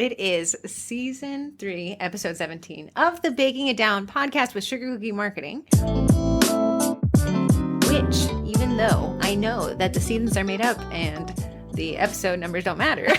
It is season 3, episode 17 of the Baking It Down podcast with Sugar Cookie Marketing. Which, even though I know that the seasons are made up and the episode numbers don't matter,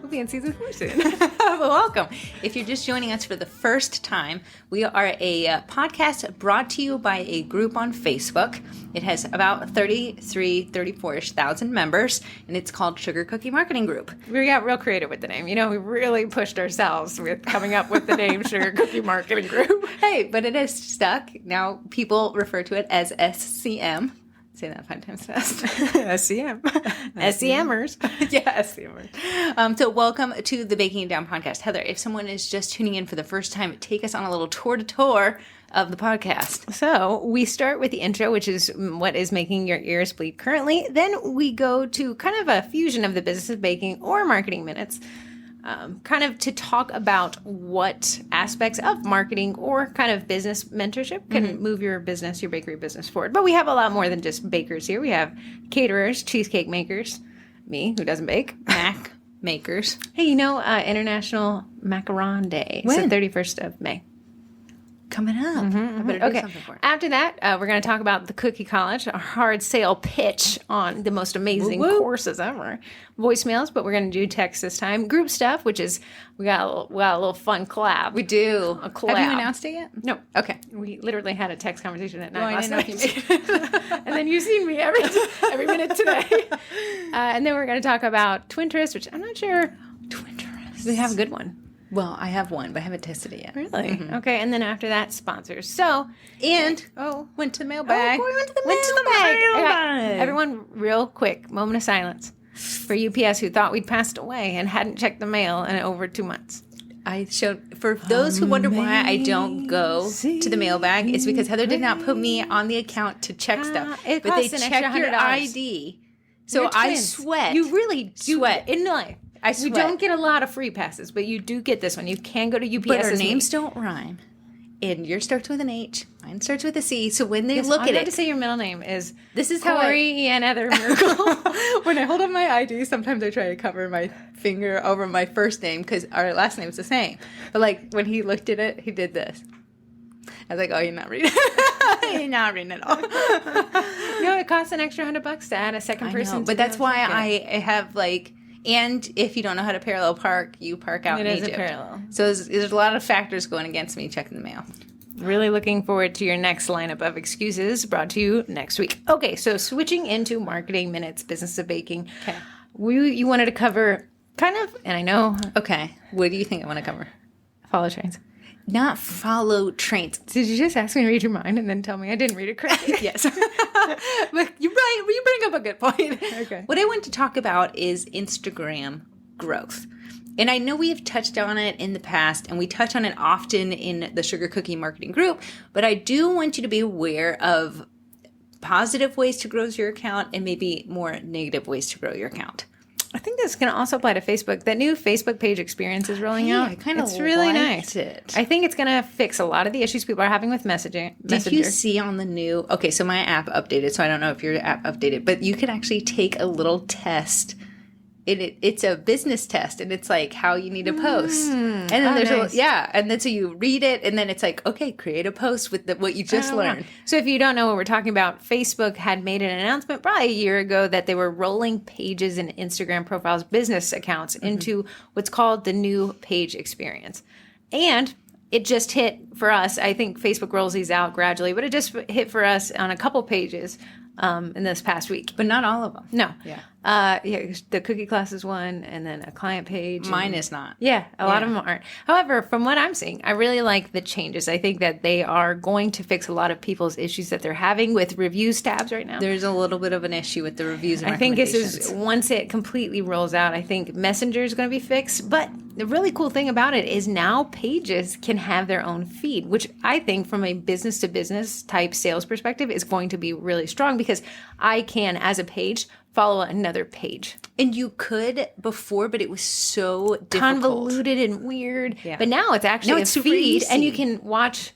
we'll be in season 4 soon. Well, welcome. If you're just joining us for the first time, we are a podcast brought to you by a group on Facebook. It has about 34-ish thousand members, and it's called Sugar Cookie Marketing Group. We got real creative with the name. You know, we really pushed ourselves with coming up with the name Sugar Cookie Marketing Group. Hey, but it has stuck. Now people refer to it as SCM. Say that 5 times fast. SCM. SCMers. Yeah, SCMers. So welcome to the Baking It Down podcast. Heather, if someone is just tuning in for the first time, take us on a little tour of the podcast. So we start with the intro, which is what is making your ears bleed currently. Then we go to kind of a fusion of the business of baking or marketing minutes. Kind of to talk about what aspects of marketing or kind of business mentorship can move your business, your bakery business forward. But we have a lot more than just bakers here. We have caterers, cheesecake makers, me, who doesn't bake, Mac makers. Hey, you know, International Macaron Day. When? It's the 31st of May. Coming up. I better do something for it. After that, we're going to talk about the Cookie College, a hard sale pitch on the most amazing courses ever. Voicemails, but we're going to do text this time. Group stuff, which is, we got a little fun collab. We do. A collab. Have you announced it yet? No. Okay. We literally had a text conversation at night I last didn't know night. if you made And then you've seen me every minute today. And then we're going to talk about Twinterest, which I'm not sure. Twinterest. We have a good one. Well, I have one, but I haven't tested it yet. Really? Okay, and then after that, sponsors. So, And went to the mailbag. We went to the mailbag. Everyone, real quick, moment of silence for UPS who thought we'd passed away and hadn't checked the mail in over 2 months. I showed, for those who wonder why I don't go to the mailbag, it's because Heather did not put me on the account to check stuff. It But they costs an extra check your $100. ID. So You're I twins. sweat. You really Sweat. In life. I We sweat. don't get a lot of free passes, but you do get this one. You can go to UPS. But our names don't rhyme. And yours starts with an H. Mine starts with a C. So when they look I'm at going it, to say your middle name is this is how Corey and Heather Miracle. when I hold up my ID, sometimes I try to cover my finger over my first name because our last name's the same. But like when he looked at it, he did this. I was like, "Oh, you're not reading. You're not reading at all." No, it costs an extra $100 to add a second person. But that's why I have like. And if you don't know how to parallel park, you park out in It is Egypt. a parallel. So there's a lot of factors going against me checking the mail. Really looking forward to your next lineup of excuses brought to you next week. Okay, so switching into marketing minutes, business of baking. Okay. You wanted to cover kind of, and I know, Okay. What do you think I want to cover? follow trains. Not follow trains. Did you just ask me to read your mind and then tell me I didn't read it correctly? Yes. But you're right. You bring up a good point. Okay. What I want to talk about is Instagram growth. And I know we have touched on it in the past, and we touch on it often in the Sugar Cookie Marketing Group, but I do want you to be aware of positive ways to grow your account and maybe more negative ways to grow your account. I think this can also apply to Facebook. That new Facebook page experience is rolling out. I kind of It's really liked nice. it. I think it's going to fix a lot of the issues people are having with Messenger. Did you see on the new... Okay, so my app updated, so I don't know if your app updated, but you can actually take a little test. It's a business test, and it's like how you need to post. And then there's nice. and then so you read it, and then it's like, okay, create a post with what you just learned. So if you don't know what we're talking about, Facebook had made an announcement probably a year ago that they were rolling pages and Instagram profiles, business accounts, into what's called the new page experience. And it just hit for us. I think Facebook rolls these out gradually, but it just hit for us on a couple pages in this past week. But not all of them. No. Yeah. The cookie classes one, and then a client page. Mine is not. Yeah, a lot of them aren't. However, from what I'm seeing, I really like the changes. I think that they are going to fix a lot of people's issues that they're having with reviews tabs right now. There's a little bit of an issue with the reviews and I think this recommendations. is, once it completely rolls out, I think Messenger is going to be fixed. But the really cool thing about it is now pages can have their own feed, which I think from a business to business type sales perspective is going to be really strong because I can, as a page, follow another page. And you could before, but it was so difficult. Convoluted and weird. Yeah. But now it's actually No, a it's super feed, and you easy. can watch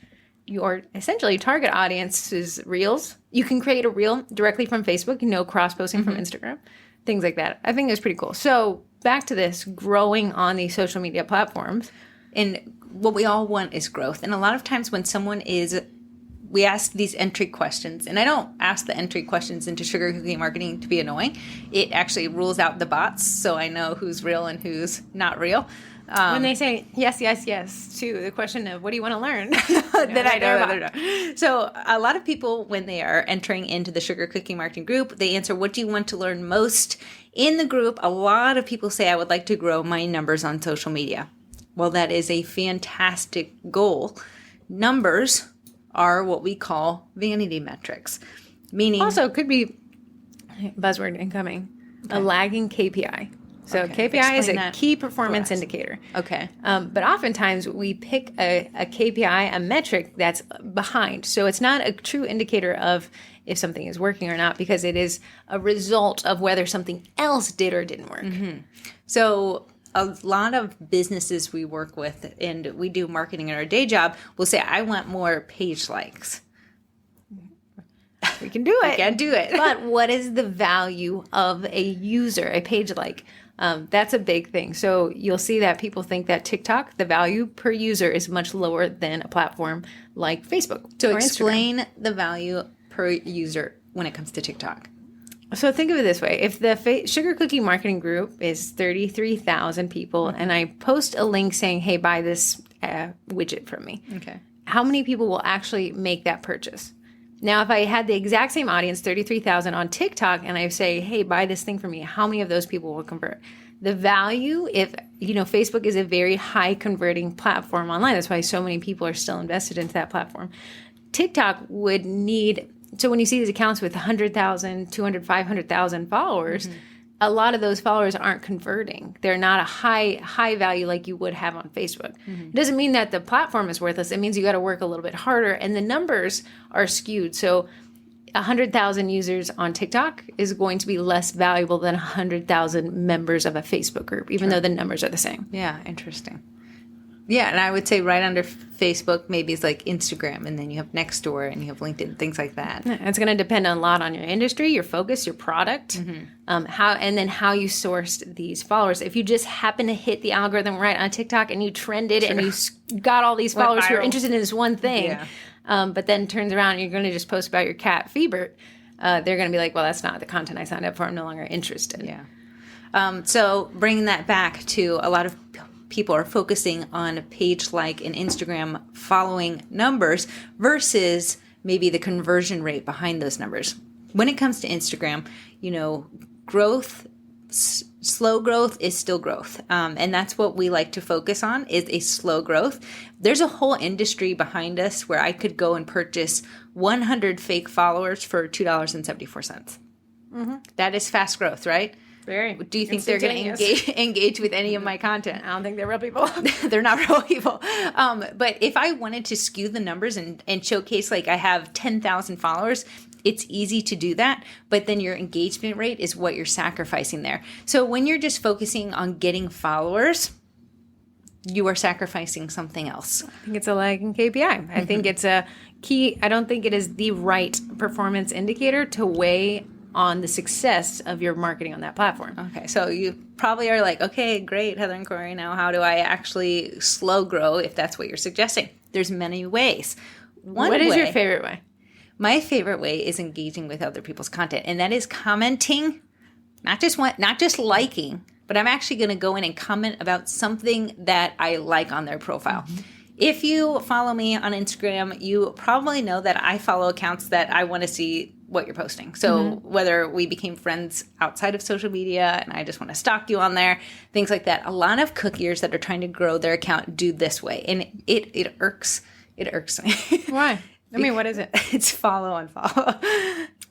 your essentially target audience's reels. You can create a reel directly from Facebook, no cross posting from Instagram, things like that. I think it's pretty cool. So back to this growing on these social media platforms. And what we all want is growth. And a lot of times when we ask these entry questions, and I don't ask the entry questions into sugar cookie marketing to be annoying. It actually rules out the bots, so I know who's real and who's not real. When they say yes, yes, yes to the question of what do you want to learn, then I know that they're not. So a lot of people, when they are entering into the sugar cookie marketing group, they answer, what do you want to learn most in the group? A lot of people say, I would like to grow my numbers on social media. Well, that is a fantastic goal. Numbers are what we call vanity metrics, meaning also could be buzzword incoming, a lagging KPI. So KPI is a key performance indicator. Okay. But oftentimes we pick a KPI, a metric that's behind. So it's not a true indicator of if something is working or not, because it is a result of whether something else did or didn't work. Mm-hmm. So a lot of businesses we work with, and we do marketing in our day job, will say, I want more page likes. We can do it. We can do it. But what is the value of a user, a page like? That's a big thing. So you'll see that people think that TikTok, the value per user is much lower than a platform like Facebook. So or explain Instagram. the value per user when it comes to TikTok. So think of it this way. If the Sugar Cookie Marketing Group is 33,000 people and I post a link saying, hey, buy this widget from me. Okay. How many people will actually make that purchase? Now, if I had the exact same audience, 33,000 on TikTok, and I say, hey, buy this thing for me, how many of those people will convert? The value, if, Facebook is a very high converting platform online. That's why so many people are still invested into that platform. TikTok would need, so when you see these accounts with 100,000, 200, 500,000 followers, a lot of those followers aren't converting. They're not a high value like you would have on Facebook. It doesn't mean that the platform is worthless. It means you got to work a little bit harder, and the numbers are skewed. So 100,000 users on TikTok is going to be less valuable than 100,000 members of a Facebook group, even though the numbers are the same. Yeah, interesting. Yeah, and I would say right under Facebook, maybe it's like Instagram, and then you have Nextdoor, and you have LinkedIn, things like that. It's going to depend a lot on your industry, your focus, your product, how you sourced these followers. If you just happen to hit the algorithm right on TikTok and you trended and you got all these followers who are interested in this one thing, but then turns around and you're going to just post about your cat Feebert, they're going to be like, well, that's not the content I signed up for. I'm no longer interested. Yeah. So bringing that back to a lot of people are focusing on page like and Instagram following numbers versus maybe the conversion rate behind those numbers. When it comes to Instagram, growth, slow growth is still growth. And that's what we like to focus on, is a slow growth. There's a whole industry behind us where I could go and purchase 100 fake followers for $2.74. That is fast growth, right? Very. Do you think they're going to engage with any of my content? I don't think they're real people. They're not real people. But if I wanted to skew the numbers and showcase, like, I have 10,000 followers, it's easy to do that. But then your engagement rate is what you're sacrificing there. So when you're just focusing on getting followers, you are sacrificing something else. I think it's a lagging KPI. I think it's a key. I don't think it is the right performance indicator to weigh on the success of your marketing on that platform. Okay, so you probably are like, okay, great, Heather and Corey, now how do I actually slow grow if that's what you're suggesting? There's many ways. What is your favorite way? My favorite way is engaging with other people's content, and that is commenting, not just liking, but I'm actually going to go in and comment about something that I like on their profile. If you follow me on Instagram, you probably know that I follow accounts that I want to see what you're posting. So whether we became friends outside of social media and I just want to stalk you on there, things like that. A lot of cookiers that are trying to grow their account do this way. And it irks me. Why? I mean, what is it? It's follow and follow.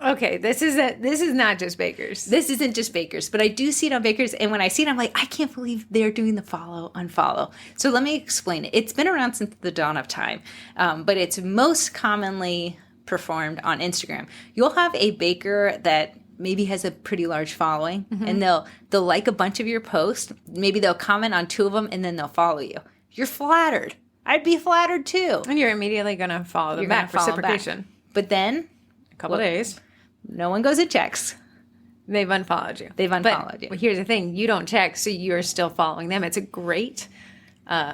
Okay, this is not just bakers. This isn't just bakers, but I do see it on bakers. And when I see it, I'm like, I can't believe they're doing the follow, unfollow. So let me explain it. It's been around since the dawn of time, but it's most commonly performed on Instagram. You'll have a baker that maybe has a pretty large following, and they'll like a bunch of your posts. Maybe they'll comment on 2 of them, and then they'll follow you. You're flattered. I'd be flattered too. And you're immediately going to follow them back. Reciprocation. But then a couple days. No one goes and checks. They've unfollowed you. They've unfollowed you. But here's the thing. You don't check, so you're still following them. It's a great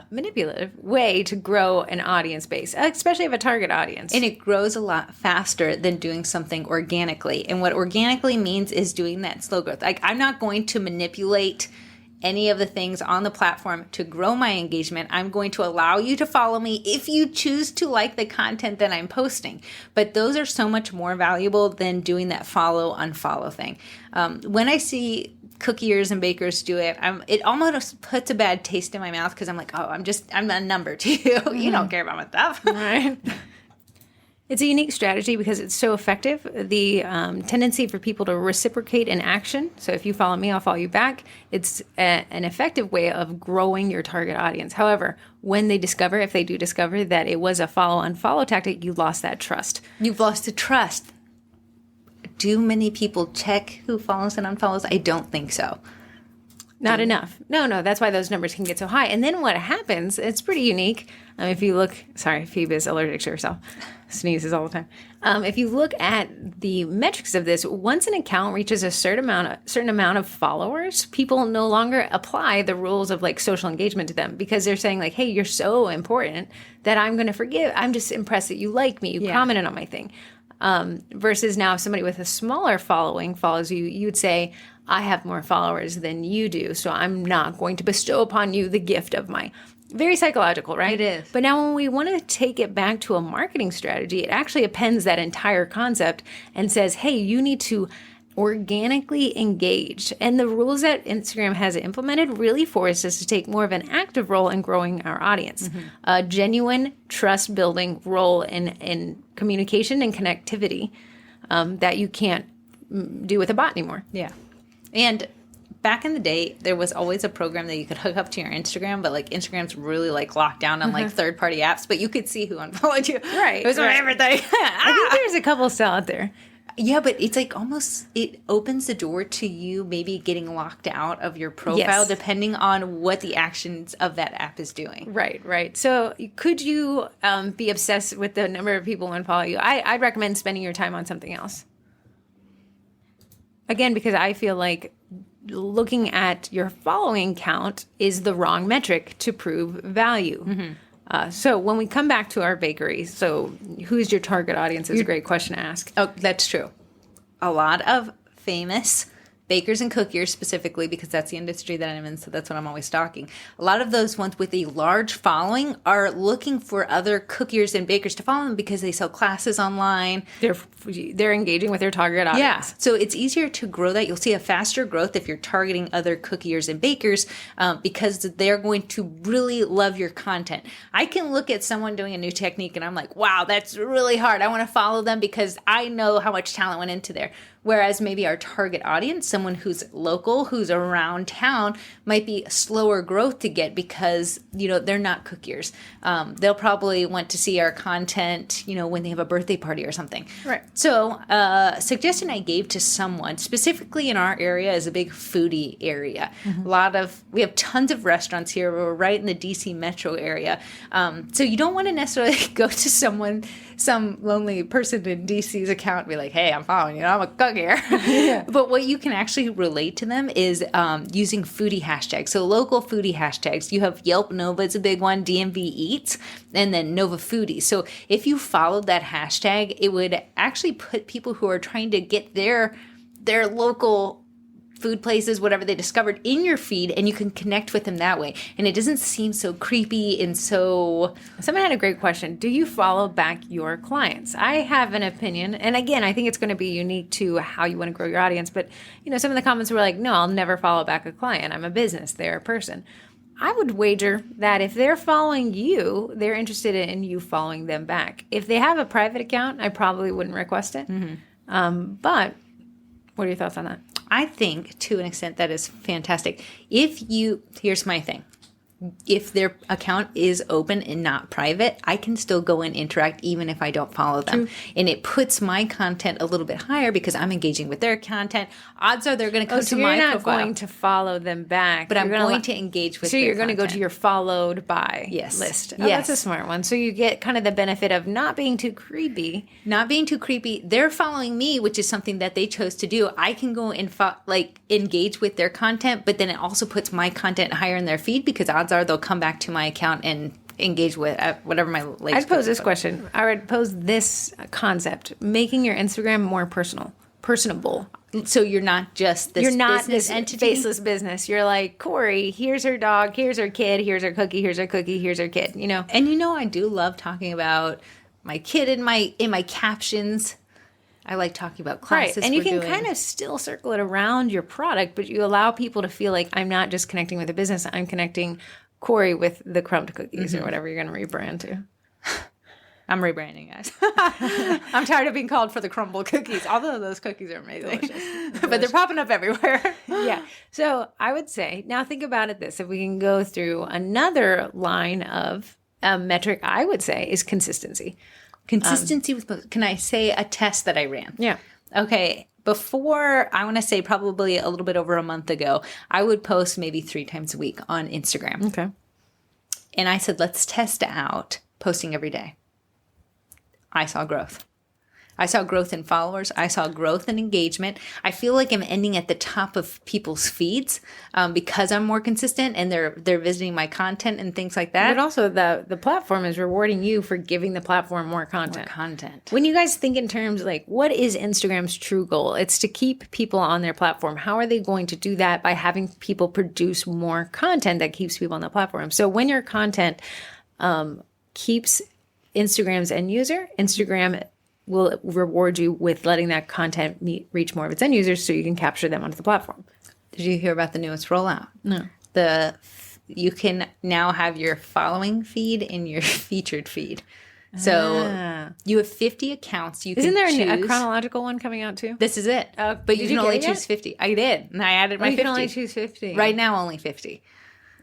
manipulative way to grow an audience base, especially of a target audience. And it grows a lot faster than doing something organically. And what organically means is doing that slow growth. Like, I'm not going to manipulate any of the things on the platform to grow my engagement. I'm going to allow you to follow me if you choose to like the content that I'm posting. But those are so much more valuable than doing that follow, unfollow thing. When I see cookiers and bakers do it, it almost puts a bad taste in my mouth because I'm like, oh, I'm a number to you. You don't care about my stuff. Right. It's a unique strategy because it's so effective. The tendency for people to reciprocate in action. So if you follow me, I'll follow you back. It's an effective way of growing your target audience. However, when if they do discover that it was a follow-unfollow tactic, you lost that trust. You've lost the trust. Do many people check who follows and unfollows? I don't think so. Not enough. No. That's why those numbers can get so high. And then what happens, it's pretty unique. If you look, sorry, Phoebe is allergic to herself. Sneezes all the time. If you look at the metrics of this, once an account reaches a certain amount of followers, people no longer apply the rules of like social engagement to them because they're saying like, hey, you're so important that I'm going to forgive. I'm just impressed that you like me. You commented on my thing. Versus now if somebody with a smaller following follows you, you would say, I have more followers than you do, so I'm not going to bestow upon you the gift of my... Very psychological, right? It is. But now when we want to take it back to a marketing strategy, it actually appends that entire concept and says, hey, you need to organically engage. And the rules that Instagram has implemented really force us to take more of an active role in growing our audience. Mm-hmm. A genuine trust-building role in communication and connectivity that you can't do with a bot anymore. Yeah. And back in the day, there was always a program that you could hook up to your Instagram, but like Instagram's really like locked down on like third-party apps, but you could see who unfollowed you. Right. It was my favorite thing. I think there's a couple still out there. Yeah, but it's like almost, it opens the door to you maybe getting locked out of your profile depending on what the actions of that app is doing. Right. So could you be obsessed with the number of people who unfollow you? I'd recommend spending your time on something else. Again, because I feel like looking at your following count is the wrong metric to prove value. Mm-hmm. So when we come back to our bakery, so who's your target audience is a great question to ask. Oh, that's true. A lot of famous bakers and cookiers specifically, because that's the industry that I'm in, so that's what I'm always stalking. A lot of those ones with a large following are looking for other cookiers and bakers to follow them because they sell classes online. They're engaging with their target audience. Yeah, so it's easier to grow that. You'll see a faster growth if you're targeting other cookiers and bakers because they're going to really love your content. I can look at someone doing a new technique and I'm like, wow, that's really hard. I want to follow them because I know how much talent went into there. Whereas maybe our target audience, someone who's local, who's around town, might be slower growth to get because, they're not cookiers. They'll probably want to see our content, when they have a birthday party or something. Right. So suggestion I gave to someone, specifically in our area, is a big foodie area. Mm-hmm. We have tons of restaurants here. We're right in the DC metro area. So you don't want to necessarily go to some lonely person in DC's account and be like, hey, I'm following you. I'm a cook here. Yeah. But what you can actually relate to them is using foodie hashtags. So local foodie hashtags. You have Yelp Nova is a big one, DMV Eats, and then Nova Foodie. So if you followed that hashtag, it would actually put people who are trying to get their local food places, whatever they discovered, in your feed, and you can connect with them that way. And it doesn't seem so creepy and so... Someone had a great question. Do you follow back your clients? I have an opinion. And again, I think it's going to be unique to how you want to grow your audience. But, some of the comments were like, no, I'll never follow back a client. I'm a business. They're a person. I would wager that if they're following you, they're interested in you following them back. If they have a private account, I probably wouldn't request it. Mm-hmm. But what are your thoughts on that? I think, to an extent, that is fantastic. Here's my thing. if their account is open and not private, I can still go and interact even if I don't follow them. True. And it puts my content a little bit higher because I'm engaging with their content. Odds are they're going to come to my profile. You're not going to follow them back. But I'm going to engage with their content. So you're going to go to your followed by list. Oh, yes. That's a smart one. So you get kind of the benefit of not being too creepy. Not being too creepy. They're following me, which is something that they chose to do. I can go and engage with their content, but then it also puts my content higher in their feed because odds are they'll come back to my account and engage with whatever my latest. I'd pose this question. I would pose this concept: making your Instagram more personable. So you're not just this. You're not business this entity? Faceless business. You're like, Corey, here's her dog, here's her kid, here's her cookie, here's her cookie, here's her kid. You know. And I do love talking about my kid in my captions. I like talking about classes. Right. And you can kind of still circle it around your product, but you allow people to feel like I'm not just connecting with the business, I'm connecting Corey with the crumbed cookies or whatever you're going to rebrand to. I'm rebranding, guys. I'm tired of being called for the crumble cookies, although those cookies are amazing. Delicious. But they're popping up everywhere. Yeah. So I would say, now think about it this, if we can go through another line of metric, I would say is consistency. Consistency with posts. Can I say a test that I ran? Yeah. Okay. Before, I want to say probably a little bit over a month ago, I would post maybe 3 times a week on Instagram. Okay. And I said, let's test out posting every day. I saw growth. I saw growth in followers. I saw growth in engagement. I feel like I'm ending at the top of people's feeds because I'm more consistent and they're visiting my content and things like that. But also the platform is rewarding you for giving the platform more content. When you guys think in terms like, what is Instagram's true goal? It's to keep people on their platform. How are they going to do that? By having people produce more content that keeps people on the platform. So when your content keeps Instagram's end user, Instagram will reward you with letting that content reach more of its end users so you can capture them onto the platform. Did you hear about the newest rollout? No. You can now have your following feed in your featured feed. So you have 50 accounts. Isn't there a chronological one coming out too? This is it. But you can only choose 50. I did. And I added my 50. You can only choose 50. Right now, only 50.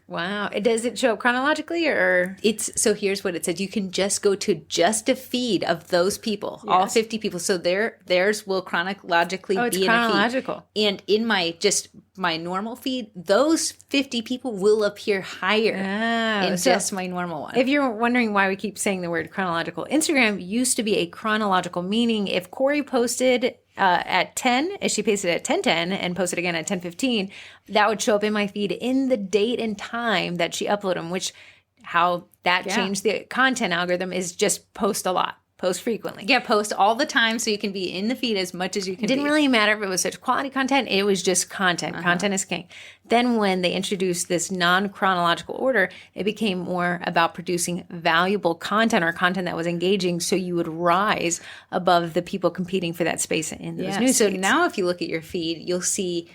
Wow. Does it show up chronologically or? So here's what it said. You can just go to just a feed of those people, all 50 people. So theirs will chronologically be in chronological. a feed. And in my normal feed, those 50 people will appear higher in just my normal one. If you're wondering why we keep saying the word chronological, Instagram used to be a chronological, meaning if Corey posted at 10, if she pasted at 10:10 and posted again at 10:15, that would show up in my feed in the date and time that she uploaded them, which how that changed the content algorithm is just post a lot. Post frequently. Yeah, post all the time so you can be in the feed as much as you can. It didn't really matter if it was such quality content. It was just content. Content is king. Then when they introduced this non-chronological order, it became more about producing valuable content or content that was engaging so you would rise above the people competing for that space in those news So feeds. now if you look at your feed, you'll see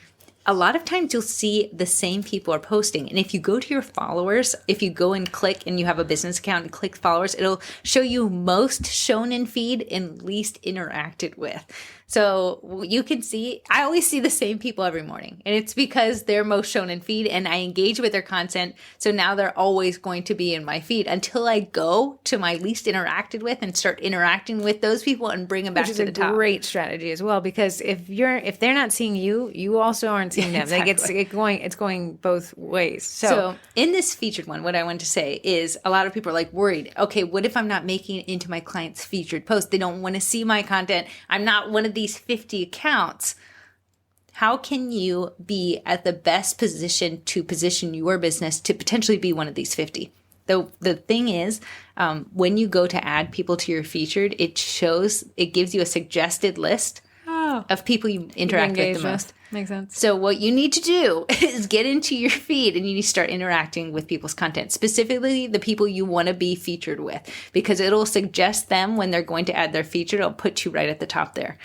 a lot of times you'll see the same people are posting. And if you go to your followers, if you go and click and you have a business account and click followers, it'll show you most shown in feed and least interacted with. So you can see, I always see the same people every morning. And it's because they're most shown in feed and I engage with their content. So now they're always going to be in my feed until I go to my least interacted with and start interacting with those people and bring them back to the top. Which is a great strategy as well, because if they're not seeing you, you also aren't seeing them. Exactly. Like it's going both ways. So in this featured one, what I want to say is a lot of people are like worried. Okay, what if I'm not making it into my client's featured post? They don't want to see my content. I'm not one of these 50 accounts. How can you be at the best position to position your business to potentially be one of these 50? The thing is, when you go to add people to your featured, it gives you a suggested list of people you interact with the most. Makes sense. So what you need to do is get into your feed and you need to start interacting with people's content, specifically the people you want to be featured with, because it'll suggest them when they're going to add their feature. It'll put you right at the top there.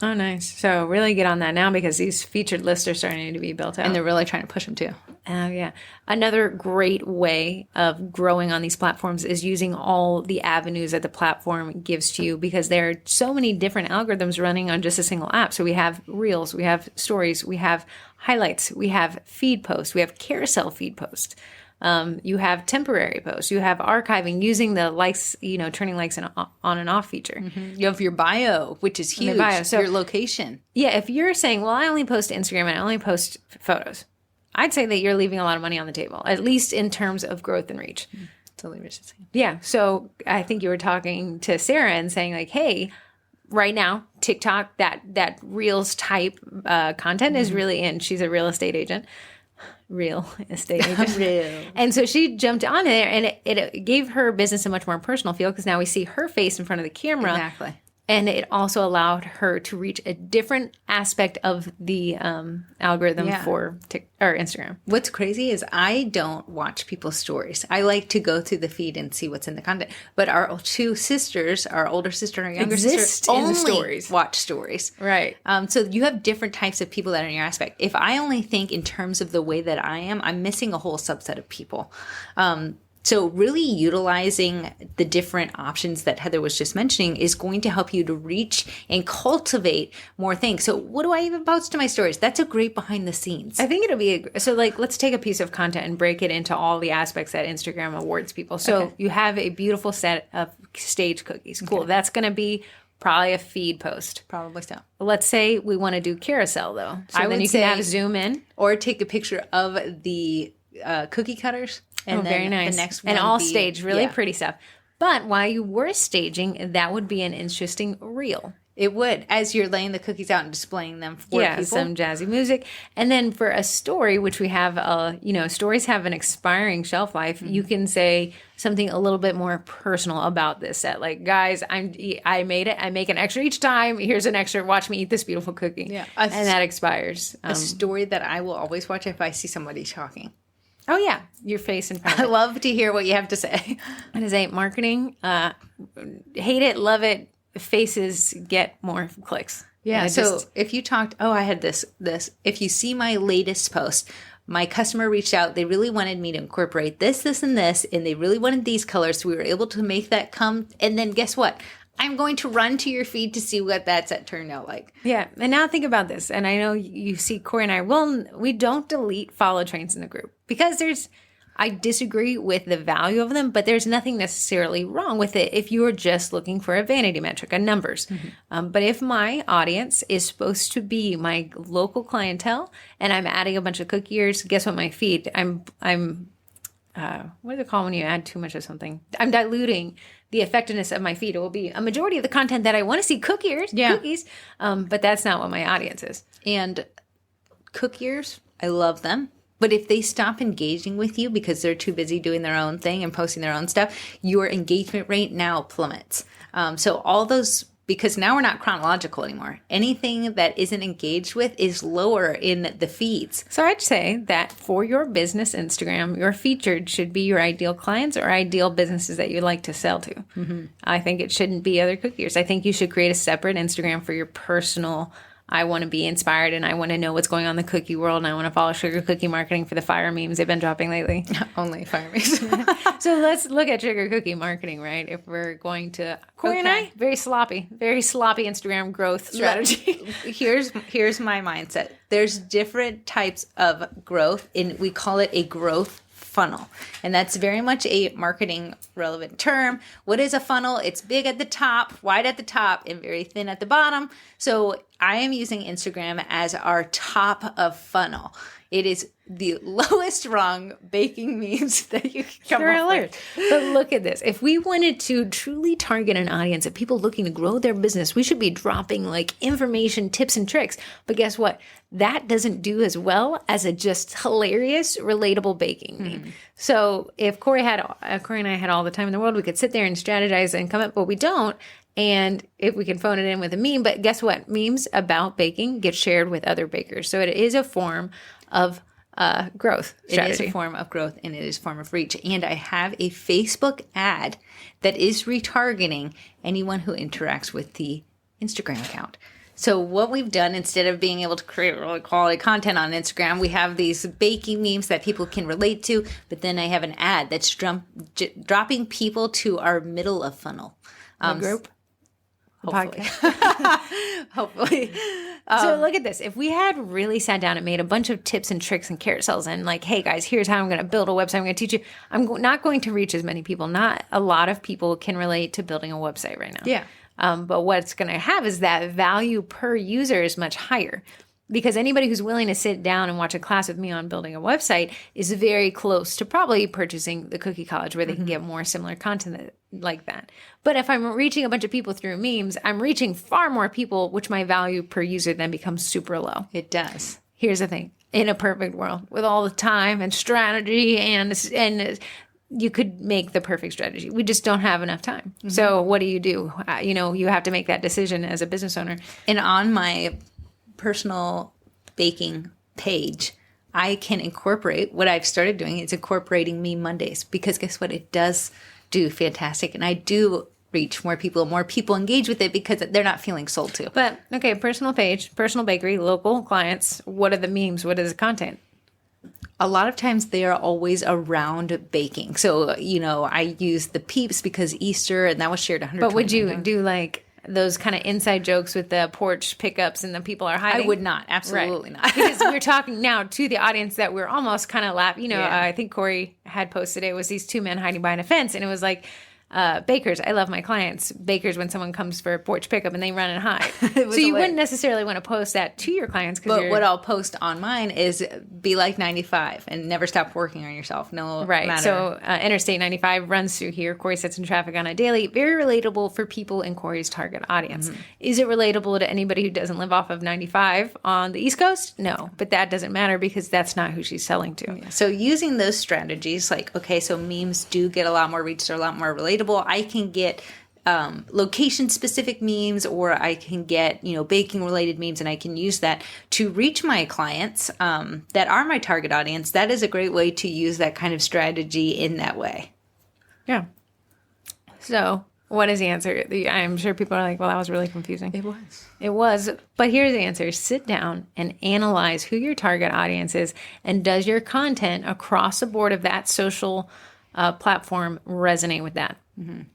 Oh, nice. So really get on that now because these featured lists are starting to be built out. And they're really trying to push them too. Oh, yeah. Another great way of growing on these platforms is using all the avenues that the platform gives to you, because there are so many different algorithms running on just a single app. So we have Reels, we have Stories, we have highlights, we have feed posts, we have carousel feed posts. You have temporary posts. You have archiving using the likes, turning likes on and off feature. You have your bio, which is huge. Bio. So, your location. Yeah, if you're saying, well, I only post to Instagram and I only post photos, I'd say that you're leaving a lot of money on the table, at least in terms of growth and reach. Totally what you're saying. Yeah. So I think you were talking to Sarah and saying like, hey, right now, TikTok, that Reels type content is really in. She's a real estate agent. Real. And so she jumped on there, and it gave her business a much more personal feel because now we see her face in front of the camera. Exactly. And it also allowed her to reach a different aspect of the algorithm for Instagram. What's crazy is I don't watch people's stories. I like to go through the feed and see what's in the content. But our two sisters, our older sister and our younger sister, in the only stories. Watch stories. Right. So you have different types of people that are in your aspect. If I only think in terms of the way that I am, I'm missing a whole subset of people. So really utilizing the different options that Heather was just mentioning is going to help you to reach and cultivate more things. So what do I even post to my stories? That's a great behind the scenes. I think it'll be let's take a piece of content and break it into all the aspects that Instagram awards people. So you have a beautiful set of stage cookies. Cool. Okay. That's going to be probably a feed post. Probably so. Let's say we want to do carousel though. So then you can have zoom in. Or take a picture of the cookie cutters. And very nice. The next one and all stage, really pretty stuff. But while you were staging, that would be an interesting reel. It would, as you're laying the cookies out and displaying them for people. Some jazzy music. And then for a story, which we have, stories have an expiring shelf life. Mm-hmm. You can say something a little bit more personal about this set. Like, guys, I made it. I make an extra each time. Here's an extra. Watch me eat this beautiful cookie. Yeah. And that expires. A story that I will always watch if I see somebody talking. Oh, yeah. Your face in front of it. I love to hear what you have to say. It is marketing. Hate it, love it. Faces get more clicks. Yeah. So if you talked, I had this. If you see my latest post, my customer reached out. They really wanted me to incorporate this, and this, and they really wanted these colors. So we were able to make that come. And then guess what? I'm going to run to your feed to see what that set turned out like. Yeah. And now think about this. And I know you see Corey and I, we don't delete follow trains in the group because I disagree with the value of them, but there's nothing necessarily wrong with it if you are just looking for a vanity metric, a numbers. Mm-hmm. But if my audience is supposed to be my local clientele and I'm adding a bunch of cookie ears, guess what my feed, I'm what do they call when you add too much of something? I'm diluting the effectiveness of my feed. It will be a majority of the content that I want to see cookies, but that's not what my audience is. And cookies, I love them. But if they stop engaging with you because they're too busy doing their own thing and posting their own stuff, your engagement rate now plummets. So all those, because now we're not chronological anymore. Anything that isn't engaged with is lower in the feeds. So I'd say that for your business Instagram, your featured should be your ideal clients or ideal businesses that you'd like to sell to. Mm-hmm. I think it shouldn't be other cookiers. I think you should create a separate Instagram for your personal, I want to be inspired and I want to know what's going on in the cookie world and I want to follow Sugar Cookie Marketing for the fire memes they've been dropping lately. Only fire memes. So let's look at Sugar Cookie Marketing, right? If we're going to, Corey and I, very sloppy Instagram growth strategy. Here's my mindset. There's different types of growth and we call it a growth funnel. And that's very much a marketing relevant term. What is a funnel? It's big at the top, wide at the top, and very thin at the bottom. So I am using Instagram as our top of funnel. It is the lowest rung baking memes that you can come up with. But look at this. If we wanted to truly target an audience of people looking to grow their business, we should be dropping like information, tips, and tricks. But guess what? That doesn't do as well as a just hilarious, relatable baking meme. So if Corey and I had all the time in the world, we could sit there and strategize and come up, but we don't. And if we can phone it in with a meme, but guess what? Memes about baking get shared with other bakers. So it is a form of growth strategy. It is a form of growth and it is a form of reach. And I have a Facebook ad that is retargeting anyone who interacts with the Instagram account. So what we've done, instead of being able to create really quality content on Instagram, we have these baking memes that people can relate to, but then I have an ad that's dropping people to our middle of funnel group. Hopefully. podcast. Hopefully. So look at this. If we had really sat down and made a bunch of tips and tricks and carousels and like, hey guys, here's how I'm going to build a website. I'm going to teach you. Not going to reach as many people. Not a lot of people can relate to building a website right now. Yeah. But what's going to have is that value per user is much higher. Because anybody who's willing to sit down and watch a class with me on building a website is very close to probably purchasing the Cookie College where they can get more similar content like that. But if I'm reaching a bunch of people through memes, I'm reaching far more people, which my value per user then becomes super low. It does. Here's the thing. In a perfect world, with all the time and strategy and you could make the perfect strategy. We just don't have enough time. So what do? You have to make that decision as a business owner. And on my personal baking page, I can incorporate what I've started doing is incorporating Meme Mondays, because guess what? It does do fantastic. And I do reach more people engage with it because they're not feeling sold to. But okay, personal page, personal bakery, local clients. What are the memes? What is the content? A lot of times they are always around baking. So, I use the Peeps because Easter, and that was shared 100 But would you do like those kind of inside jokes with the porch pickups and the people are hiding? I would not. Absolutely not. Because we're talking now to the audience that we're almost kind of laughing. I think Corey had posted it was these two men hiding behind a fence, and it was like, bakers, I love my clients. Bakers, when someone comes for a porch pickup and they run and hide. So you wouldn't necessarily want to post that to your clients. But what I'll post on mine is be like 95 and never stop working on yourself. No matter. So Interstate 95 runs through here. Corey sits in traffic on a daily. Very relatable for people in Corey's target audience. Is it relatable to anybody who doesn't live off of 95 on the East Coast? No. But that doesn't matter because that's not who she's selling to. Yeah. So using those strategies, like, okay, so memes do get a lot more reach. They're a lot more relatable. I can get location-specific memes, or I can get, baking-related memes, and I can use that to reach my clients that are my target audience. That is a great way to use that kind of strategy in that way. Yeah. So what is the answer? I'm sure people are like, well, that was really confusing. It was. But here's the answer. Sit down and analyze who your target audience is, and does your content across the board of that social platform resonate with that?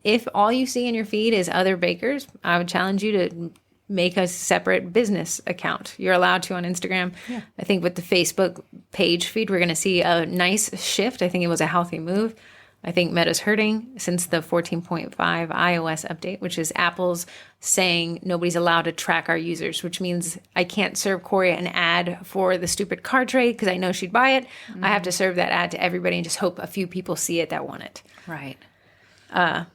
If all you see in your feed is other bakers, I would challenge you to make a separate business account. You're allowed to on Instagram. Yeah. I think with the Facebook page feed, we're going to see a nice shift. I think it was a healthy move. I think Meta's hurting since the 14.5 iOS update, which is Apple's saying nobody's allowed to track our users, which means I can't serve Corey an ad for the stupid car tray because I know she'd buy it. I have to serve that ad to everybody and just hope a few people see it that want it. Right. I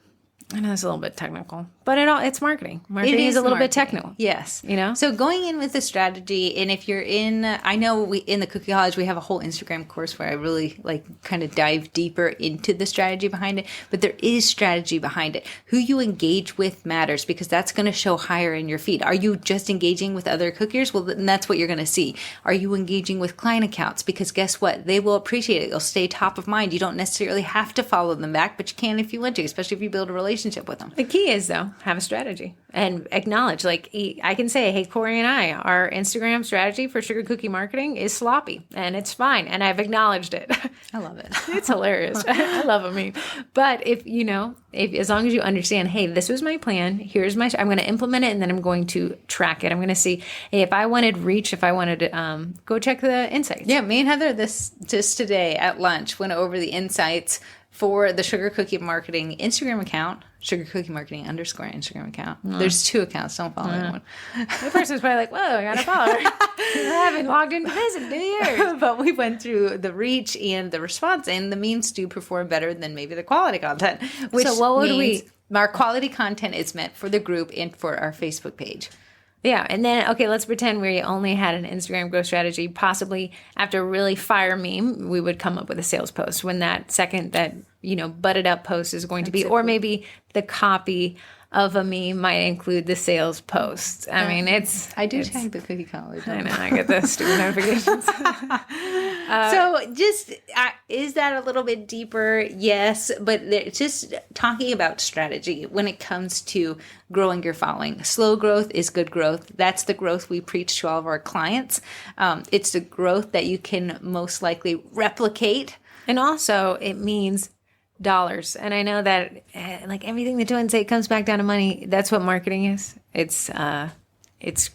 know it's a little bit technical, but it's marketing. Marketing is a little bit technical. Yes. So going in with the strategy, and if you're I know in the Cookie College, we have a whole Instagram course where I really kind of dive deeper into the strategy behind it, but there is strategy behind it. Who you engage with matters, because that's going to show higher in your feed. Are you just engaging with other cookiers? Well, then that's what you're going to see. Are you engaging with client accounts? Because guess what? They will appreciate it. They'll stay top of mind. You don't necessarily have to follow them back, but you can if you want to, especially if you build a relationship with them. The key is, though, have a strategy and acknowledge, I can say, hey, Corey and our Instagram strategy for sugar cookie marketing is sloppy, and it's fine. And I've acknowledged it. I love it. It's hilarious. I love a meme. But if as long as you understand, hey, this was my plan, I'm going to implement it, and then I'm going to track it. I'm going to see, hey, if I wanted reach, if I wanted to go check the insights. Yeah, me and Heather just today at lunch went over the insights for the Sugar Cookie Marketing Instagram account, Sugar Cookie Marketing _ Instagram account. There's 2 accounts. Don't follow anyone. The person's probably like, whoa, I got to follow her. I haven't logged into this in 2 years. But we went through the reach and the response, and the memes do perform better than maybe the quality content. So what would our quality content is meant for the group and for our Facebook page. Yeah. And then, okay, let's pretend we only had an Instagram growth strategy. Possibly after a really fire meme, we would come up with a sales post when that second that, butted up post is going to be, or maybe the copy of a meme might include the sales post. I mean, I do tag the Cookie College. I know, I get the stupid notifications. So is that a little bit deeper? Yes, but it's just talking about strategy when it comes to growing your following. Slow growth is good growth. That's the growth we preach to all of our clients. It's the growth that you can most likely replicate. And also it means dollars. And I know that like everything that Joanne say comes back down to money. That's what marketing is. It's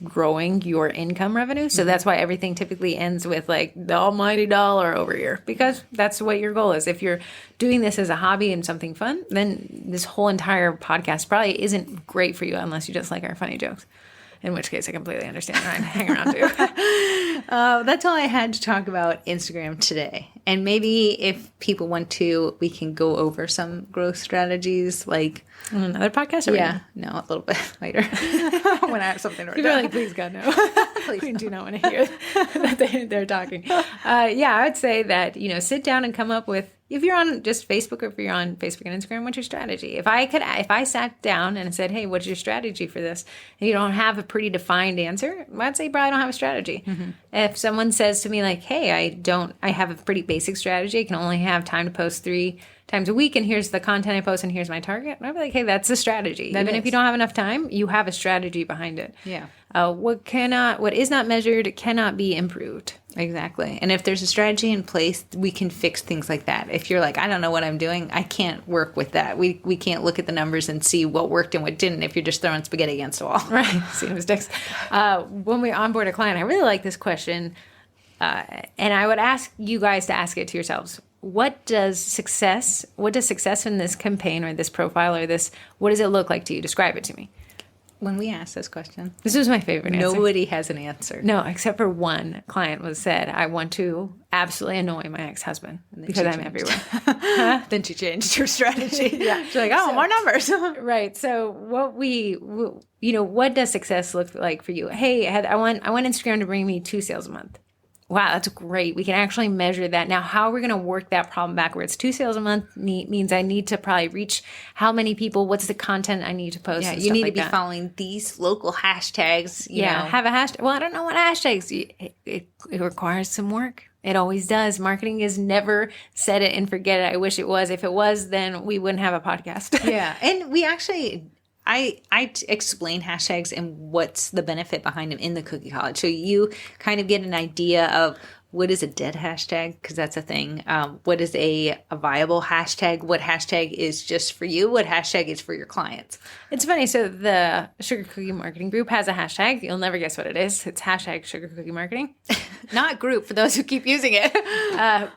growing your income revenue. So that's why everything typically ends with like the almighty dollar over here, because that's what your goal is. If you're doing this as a hobby and something fun, then this whole entire podcast probably isn't great for you unless you just like our funny jokes. In which case, I completely understand and hang around too. That's all I had to talk about Instagram today. And maybe if people want to, we can go over some growth strategies, like On another podcast? Or no, a little bit later when I have something to People are like, please, God, no. We do not want to hear that they're talking. I would say that, sit down and come up with, if you're on just Facebook or if you're on Facebook and Instagram, what's your strategy? If I sat down and said, hey, what's your strategy for this? And you don't have a pretty defined answer, I'd say probably don't have a strategy. Mm-hmm. If someone says to me like, hey, I have a pretty basic strategy. I can only have time to post 3 times a week, and here's the content I post, and here's my target. I'd be like, hey, that's a strategy. Even if you don't have enough time, you have a strategy behind it. Yeah. What is not measured cannot be improved. Exactly. And if there's a strategy in place, we can fix things like that. If you're like, I don't know what I'm doing, I can't work with that. We can't look at the numbers and see what worked and what didn't if you're just throwing spaghetti against the wall. Right. See mistakes. When we onboard a client, I really like this question. And I would ask you guys to ask it to yourselves. What does success in this campaign or this profile or this, what does it look like to you? Describe it to me. When we asked this question, this was my favorite answer. Nobody has an answer. No, except for one client said, I want to absolutely annoy my ex-husband because I'm everywhere. Then she changed her strategy. Yeah. She's like, more numbers. Right. So what does success look like for you? Hey, I want Instagram to bring me 2 sales a month. Wow, that's great. We can actually measure that. Now, how are we going to work that problem backwards? 2 sales a month means I need to probably reach how many people? What's the content I need to post? Yeah, you need to be following these local hashtags. You know. Have a hashtag. Well, I don't know what hashtags. It requires some work. It always does. Marketing is never set it and forget it. I wish it was. If it was, then we wouldn't have a podcast. Yeah, and we actually... I explain hashtags and what's the benefit behind them in the Cookie College. So you kind of get an idea of what is a dead hashtag, because that's a thing. What is a viable hashtag? What hashtag is just for you? What hashtag is for your clients? It's funny. So the Sugar Cookie Marketing Group has a hashtag. You'll never guess what it is. It's hashtag Sugar Cookie Marketing. Not group for those who keep using it.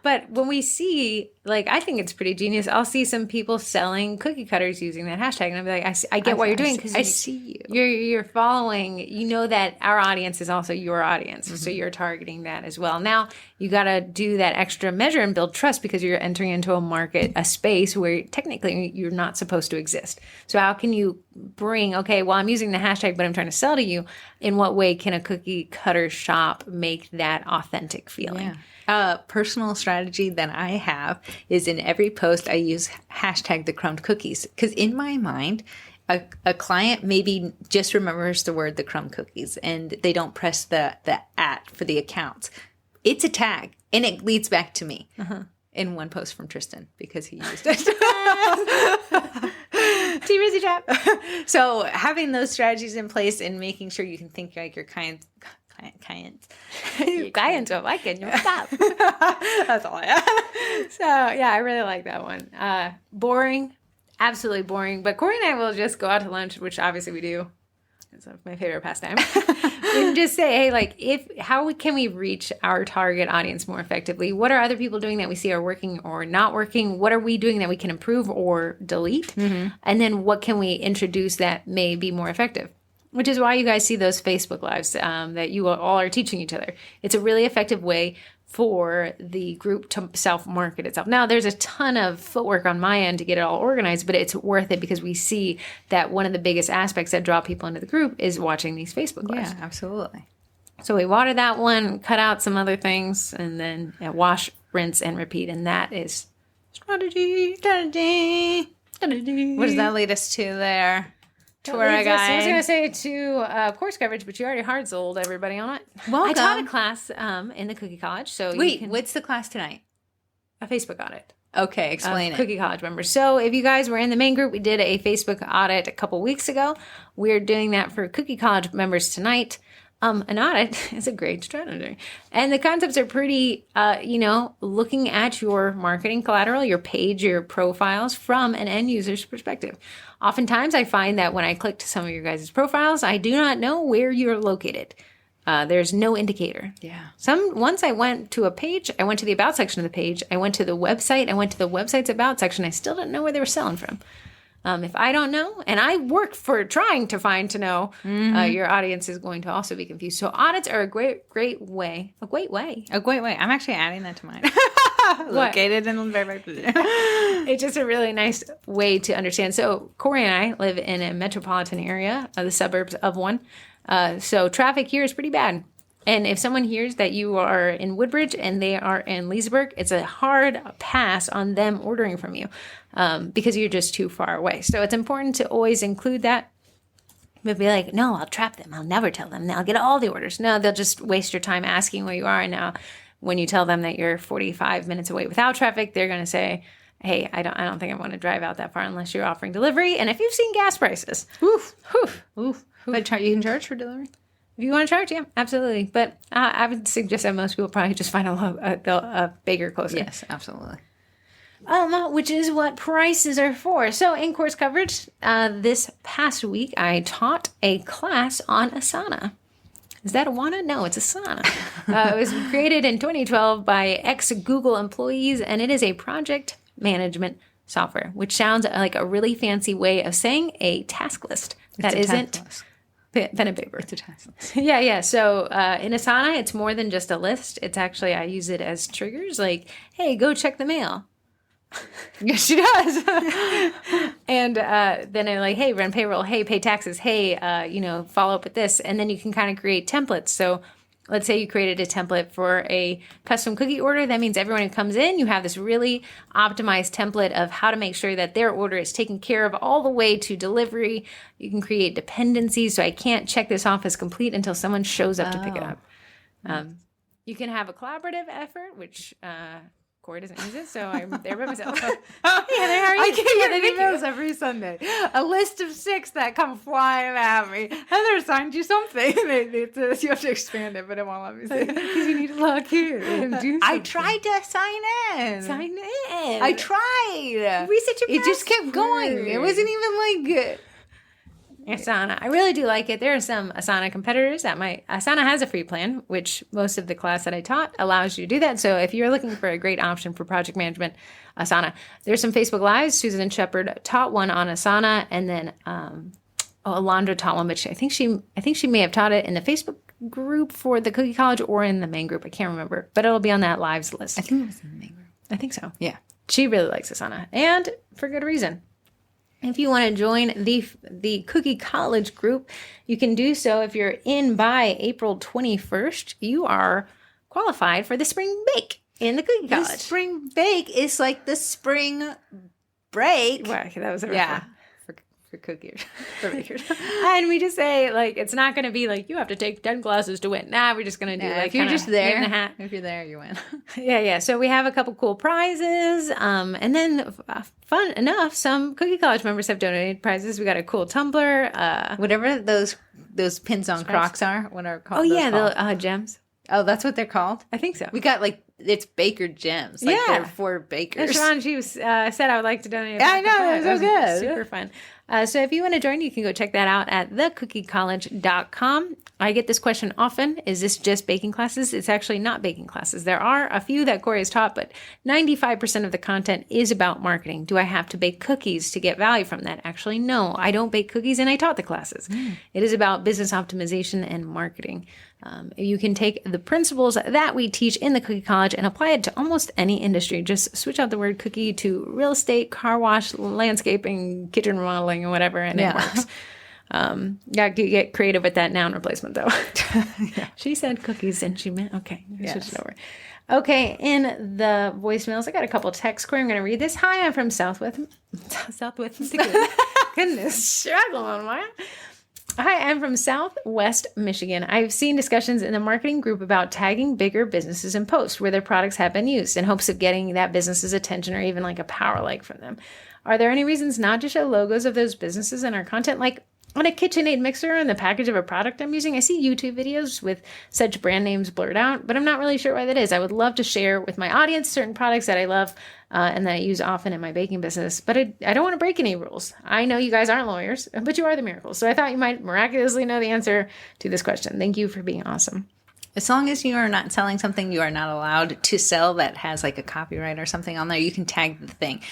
But when we see, I think it's pretty genius. I'll see some people selling cookie cutters using that hashtag. And I'll be like, I get what you're doing, because I see you. You're following, that our audience is also your audience. Mm-hmm. So you're targeting that as well. Now, you got to do that extra measure and build trust, because you're entering into a space where technically you're not supposed to exist. So how can you bring, I'm using the hashtag, but I'm trying to sell to you. In what way can a cookie cutter shop make that authentic feeling? Yeah. Personal strategy that I have is in every post I use hashtag the crumbed cookies, because in my mind, a client maybe just remembers the word the crumb cookies and they don't press the @ for the accounts. It's a tag, and it leads back to me in one post from Tristan, because he used it. T-Rizzy trap. So having those strategies in place and making sure you can think like your clients. Your clients don't like it. Stop. That's all I have. So I really like that one. Boring, absolutely boring. But Corey and I will just go out to lunch, which obviously we do. It's my favorite pastime. And just say, hey, how can we reach our target audience more effectively? What are other people doing that we see are working or not working? What are we doing that we can improve or delete? Mm-hmm. And then what can we introduce that may be more effective? Which is why you guys see those Facebook Lives that you all are teaching each other. It's a really effective way for the group to self-market itself. Now, there's a ton of footwork on my end to get it all organized, but it's worth it, because we see that one of the biggest aspects that draw people into the group is watching these Facebook Lives. Yeah, absolutely. So we water that one, cut out some other things, and then wash, rinse, and repeat. And that is strategy. What does that lead us to there? Tour guide. I was going to say to course coverage, but you already hard sold everybody on it. Welcome. I taught a class in the Cookie College. So what's the class tonight? A Facebook audit. Okay, explain it. Cookie College members. So if you guys were in the main group, we did a Facebook audit a couple weeks ago. We're doing that for Cookie College members tonight. an audit is a great strategy. And the concepts are pretty, looking at your marketing collateral, your page, your profiles from an end user's perspective. Oftentimes I find that when I click to some of your guys' profiles, I do not know where you're located. There's no indicator. Yeah. Once I went to a page, I went to the about section of the page, I went to the website, I went to the website's about section. I still didn't know where they were selling from. If I don't know, and I work for trying to know, your audience is going to also be confused. So audits are a great way. I'm actually adding that to mine. Located in It's just a really nice way to understand. So Corey and I live in a metropolitan area, the suburbs of one. So traffic here is pretty bad. And if someone hears that you are in Woodbridge and they are in Leesburg, it's a hard pass on them ordering from you because you're just too far away. So it's important to always include that. But be like, no, I'll trap them. I'll never tell them. I'll get all the orders. No, they'll just waste your time asking where you are. And now when you tell them that you're 45 minutes away without traffic, they're going to say, hey, I don't think I want to drive out that far unless you're offering delivery. And if you've seen gas prices, But you can charge for delivery? If you want to charge, yeah, absolutely. But I would suggest that most people probably just find a baker closer. Yes, absolutely. Which is what prices are for. So in course coverage, this past week, I taught a class on Asana. Is that Awana? No, it's Asana. It was created in 2012 by ex-Google employees, and it is a project management software, which sounds like a really fancy way of saying a task list. That isn't pen and paper. It's a task list. Yeah. So in Asana, it's more than just a list. It's actually, I use it as triggers like, hey, go check the mail. Yes, she does. And then I'm like, hey, run payroll. Hey, pay taxes. Hey, follow up with this. And then you can kind of create templates. So let's say you created a template for a custom cookie order. That means everyone who comes in, you have this really optimized template of how to make sure that their order is taken care of all the way to delivery. You can create dependencies. So I can't check this off as complete until someone shows up to pick it up. You can have a collaborative effort, which Corey doesn't use it, so I'm there by myself. Hey, Heather, how are you? I get emails every Sunday. A list of 6 that come flying at me. Heather signed you something. It says you have to expand it, but it won't let me say it. Because you need to log in and do something. I tried to sign in. Sign in. I tried. Reset your It just kept going. It wasn't even like... Asana. I really do like it. There are some Asana competitors Asana has a free plan, which most of the class that I taught allows you to do that. So if you're looking for a great option for project management, Asana. There's some Facebook Lives. Susan Shepard taught one on Asana, and then Alondra taught one, but I think she may have taught it in the Facebook group for the Cookie College or in the main group. I can't remember, but it'll be on that Lives list. I think it was in the main group. I think so. Yeah. She really likes Asana, and for good reason. If you want to join the Cookie College group, you can do so. If you're in by April 21st, you are qualified for the spring bake in the Cookie College. The spring bake is like the spring break. Wow, that was a yeah. For cookies. For bakers. And we just say, like, it's not going to be like, you have to take 10 classes to win. Nah, we're just going to do like, if you're just there, in the hat. If you're there, you win. Yeah. So we have a couple cool prizes. And then fun enough, some Cookie College members have donated prizes. We got a cool tumbler. Whatever those pins on Crocs are. What are called? Oh, yeah. The gems. Oh, that's what they're called? I think so. We got it's baker gems. Like they're for bakers. And Siobhan, she said I would like to donate. Yeah, I know. It was so good. Super fun. So if you want to join, you can go check that out at thecookiecollege.com. I get this question often. Is this just baking classes? It's actually not baking classes. There are a few that Corey has taught, but 95% of the content is about marketing. Do I have to bake cookies to get value from that? Actually, no. I don't bake cookies, and I taught the classes. It is about business optimization and marketing. You can take the principles that we teach in the Cookie College and apply it to almost any industry. Just switch out the word cookie to real estate, car wash, landscaping, kitchen remodeling, and whatever, and it works. Yeah, get creative with that noun replacement, though. She said cookies, and she meant, okay, switch it over. Okay, in the voicemails, I got a couple texts. Corey, I'm going to read this. Hi, I'm from Southwest, goodness, struggling, Maya. Hi, I'm from Southwest Michigan. I've seen discussions in the marketing group about tagging bigger businesses in posts where their products have been used in hopes of getting that business's attention or even like a power like from them. Are there any reasons not to show logos of those businesses in our content? Like, on a KitchenAid mixer in the package of a product I'm using. I see YouTube videos with such brand names blurred out, but I'm not really sure why that is. I would love to share with my audience certain products that I love and that I use often in my baking business, but I don't want to break any rules. I know you guys aren't lawyers, but you are the miracles. So I thought you might miraculously know the answer to this question. Thank you for being awesome. As long as you are not selling something you are not allowed to sell that has like a copyright or something on there, you can tag the thing.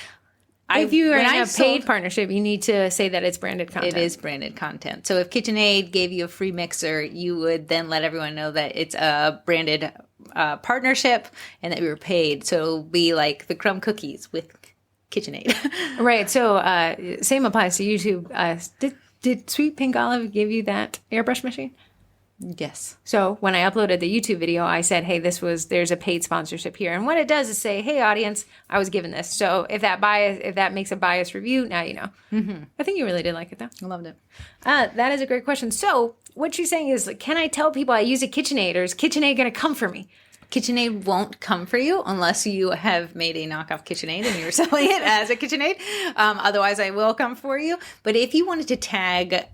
If you are in a paid partnership, you need to say that it's branded content. It is branded content. So if KitchenAid gave you a free mixer, you would then let everyone know that it's a branded partnership and that we were paid. So it'll be like the crumb cookies with KitchenAid. Right. So same applies to YouTube. Did Sweet Pink Olive give you that airbrush machine? Yes. So when I uploaded the YouTube video, I said, hey, there's a paid sponsorship here. And what it does is say, hey, audience, I was given this. So if that makes a biased review, now you know. Mm-hmm. I think you really did like it, though. I loved it. That is a great question. So what she's saying is, can I tell people I use a KitchenAid, or is KitchenAid going to come for me? KitchenAid won't come for you unless you have made a knockoff KitchenAid and you're selling it as a KitchenAid. Otherwise, I will come for you. But if you wanted to tag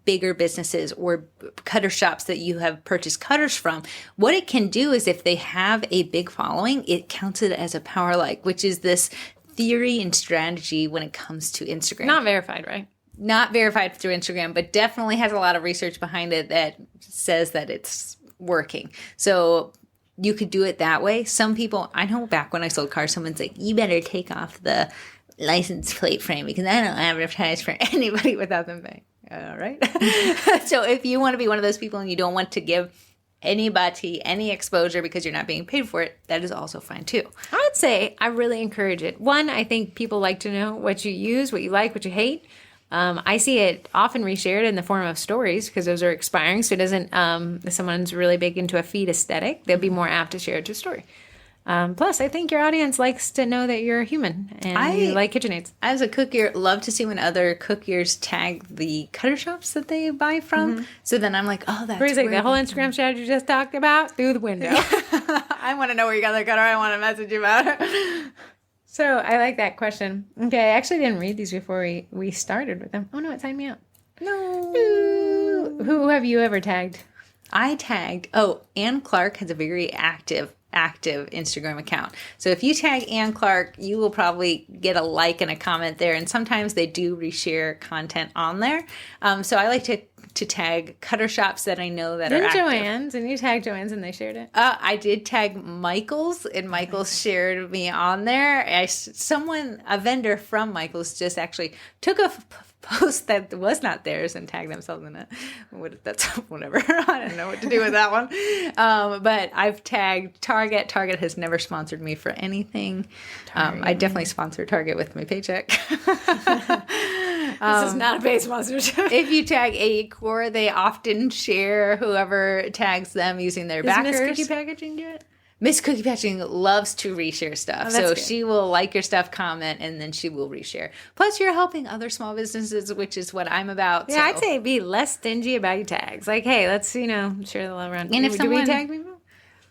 bigger businesses or cutter shops that you have purchased cutters from, what it can do is if they have a big following, it counts it as a power like, which is this theory and strategy when it comes to Instagram. Not verified, right? Not verified through Instagram, but definitely has a lot of research behind it that says that it's working. So you could do it that way. Some people, I know back when I sold cars, someone's like, you better take off the license plate frame because I don't advertise for anybody without them paying. All right. So if you want to be one of those people and you don't want to give anybody any exposure because you're not being paid for it, that is also fine too. I would say I really encourage it. One, I think people like to know what you use, what you like, what you hate. I see it often reshared in the form of stories because those are expiring. So it doesn't, if someone's really big into a feed aesthetic, they'll be more apt to share it to a story. Plus, I think your audience likes to know that you're a human and you like KitchenAids. As a cookier, love to see when other cookiers tag the cutter shops that they buy from. Mm-hmm. So then I'm like, oh, that's like the whole Instagram strategy you just talked about through the window. I want to know where you got the cutter. I want to message you about it. So I like that question. Okay, I actually didn't read these before we started with them. Oh, no, it signed me up. No. Who have you ever tagged? I tagged, Ann Clark has a very active Instagram account. So if you tag Ann Clark, you will probably get a like and a comment there. And sometimes they do reshare content on there. So I like to tag cutter shops that I know that are active. Joann's, and you tagged Joann's and they shared it? I did tag Michael's, and Michael's shared me on there. A vendor from Michael's just actually took a post that was not theirs and tagged themselves in it. That's whatever. I don't know what to do with that one. But I've tagged Target. Target has never sponsored me for anything. I definitely sponsor Target with my paycheck. This is not a paid sponsorship. If you tag Acor, they often share whoever tags them using their backers. Does Miss Cookie Packaging do it? Miss Cookie Packaging loves to reshare stuff. So good. She will like your stuff, comment, and then she will reshare. Plus, you're helping other small businesses, which is what I'm about. Yeah, so. I'd say be less stingy about your tags. Like, hey, let's, share the love around. And do we tag people?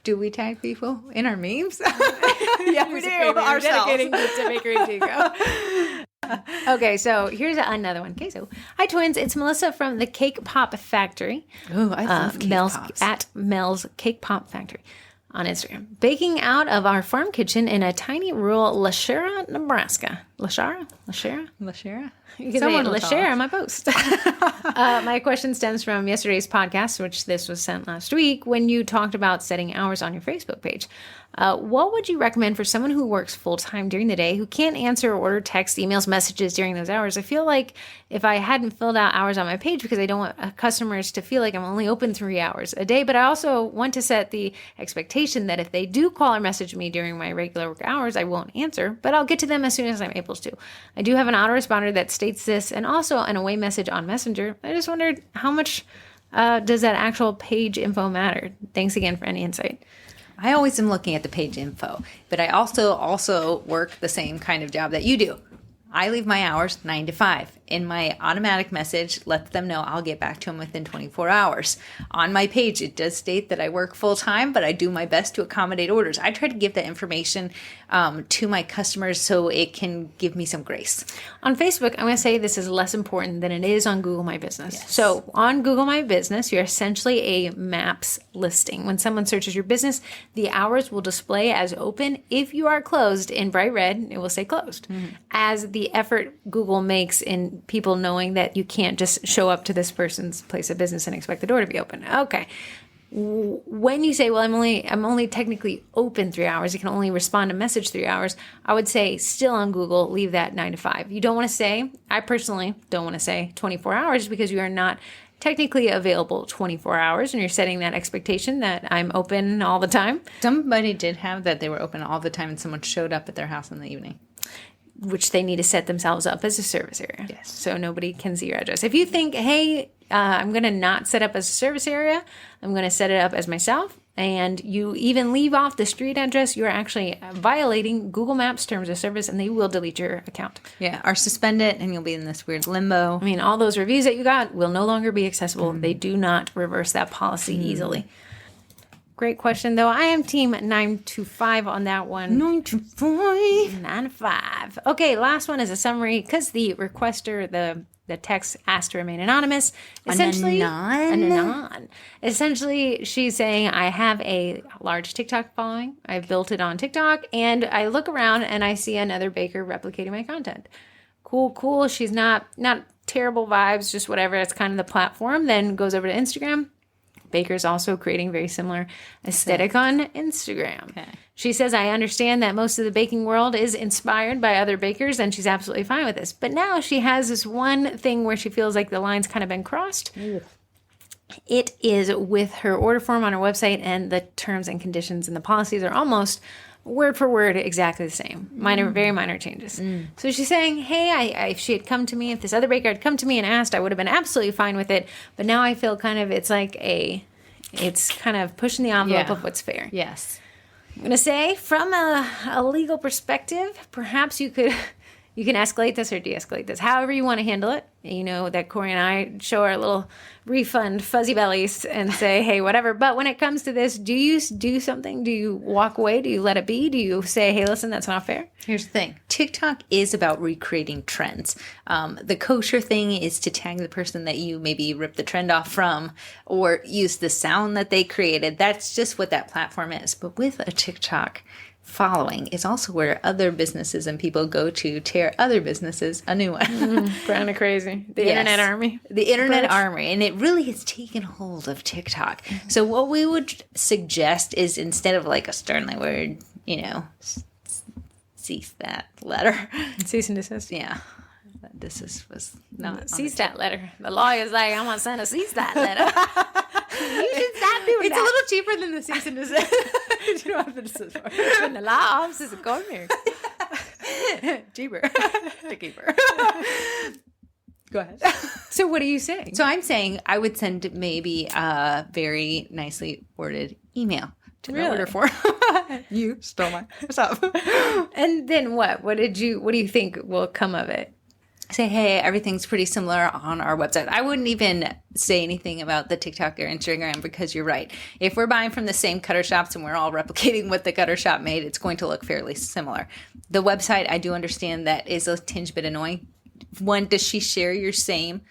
Do we tag people in our memes? Yeah, we do. Ourselves. Dedicating this to Bakery Chico. Okay, so here's another one. Okay, so hi twins, it's Melissa from the Cake Pop Factory. Oh, I love Cake Pops. At Mel's Cake Pop Factory on Instagram. Baking out of our farm kitchen in a tiny rural Lashera, Nebraska. Lashera? You can say Lashera on my post. My question stems from yesterday's podcast, which this was sent last week, when you talked about setting hours on your Facebook page. What would you recommend for someone who works full-time during the day, who can't answer or order text, emails, messages during those hours? I feel like if I hadn't filled out hours on my page, because I don't want customers to feel like I'm only open 3 hours a day, but I also want to set the expectation that if they do call or message me during my regular work hours, I won't answer, but I'll get to them as soon as I'm able to. I do have an autoresponder that states this, and also an away message on Messenger. I just wondered how much does that actual page info matter? Thanks again for any insight. I always am looking at the page info, but I also work the same kind of job that you do. I leave my hours 9 to 5. In my automatic message, let them know I'll get back to them within 24 hours. On my page, it does state that I work full time, but I do my best to accommodate orders. I try to give that information to my customers so it can give me some grace. On Facebook, I'm going to say this is less important than it is on Google My Business. Yes. So on Google My Business, you're essentially a Maps listing. When someone searches your business, the hours will display as open. If you are closed in bright red, it will say closed. As the effort Google makes in people knowing that you can't just show up to this person's place of business and expect the door to be open. Okay. When you say, well, I'm only technically open 3 hours, you can only respond to message 3 hours, I would say still on Google, leave that 9 to 5. You don't want to say, I personally don't want to say 24 hours because you are not technically available 24 hours and you're setting that expectation that I'm open all the time. Somebody did have that they were open all the time and someone showed up at their house in the evening. Which they need to set themselves up as a service area. Yes. So nobody can see your address. If you think, hey, I'm going to not set up as a service area, I'm going to set it up as myself, and you even leave off the street address, you're actually violating Google Maps terms of service, and they will delete your account. Yeah, or suspend it, and you'll be in this weird limbo. I mean, all those reviews that you got will no longer be accessible. They do not reverse that policy easily. Great question, though. I am team 9 to 5 on that one. 9 to 5. 9 to 5. Okay, last one is a summary because the requester, the text asked to remain anonymous. Essentially, anon. Essentially, she's saying, I have a large TikTok following. I've built it on TikTok, and I look around and I see another baker replicating my content. Cool. She's not terrible vibes, just whatever. It's kind of the platform. Then goes over to Instagram. Baker's also creating very similar aesthetic on Instagram. Okay. She says, I understand that most of the baking world is inspired by other bakers, and she's absolutely fine with this. But now she has this one thing where she feels like the line's kind of been crossed. Ugh. It is with her order form on her website, and the terms and conditions and the policies are almost word for word exactly the same. Very minor changes. So she's saying, hey, if she had come to me, if this other baker had come to me and asked, I would have been absolutely fine with it. But now I feel kind of, it's kind of pushing the envelope of what's fair. Yes. I'm going to say, from a legal perspective, perhaps you can escalate this or de-escalate this, however you want to handle it. You know that Corey and I show our little refund fuzzy bellies and say, hey, whatever. But when it comes to this, do you do something? Do you walk away? Do you let it be? Do you say, hey, listen, that's not fair? Here's the thing. TikTok is about recreating trends. The kosher thing is to tag the person that you maybe ripped the trend off from or use the sound that they created. That's just what that platform is. But with a TikTok following is also where other businesses and people go to tear other businesses a new one. Kind of crazy. The internet army. The internet army. And it really has taken hold of TikTok. So what we would suggest is instead of like a sternly word, cease that letter. Cease and desist. Yeah. Was not. Cease that letter. The lawyer's like, I'm going to send a cease that letter. You should stop doing It's a little cheaper than the cease and desist. You don't have to desist for it. When the law offices are going here. Cheaper. To keep her. Go ahead. So what are you saying? So I'm saying I would send maybe a very nicely worded email to the order form. You stole my stuff. And then what? What do you think will come of it? Say, hey, everything's pretty similar on our website. I wouldn't even say anything about the TikTok or Instagram because you're right. If we're buying from the same cutter shops and we're all replicating what the cutter shop made, it's going to look fairly similar. The website, I do understand that is a tinge bit annoying. One, does she share your same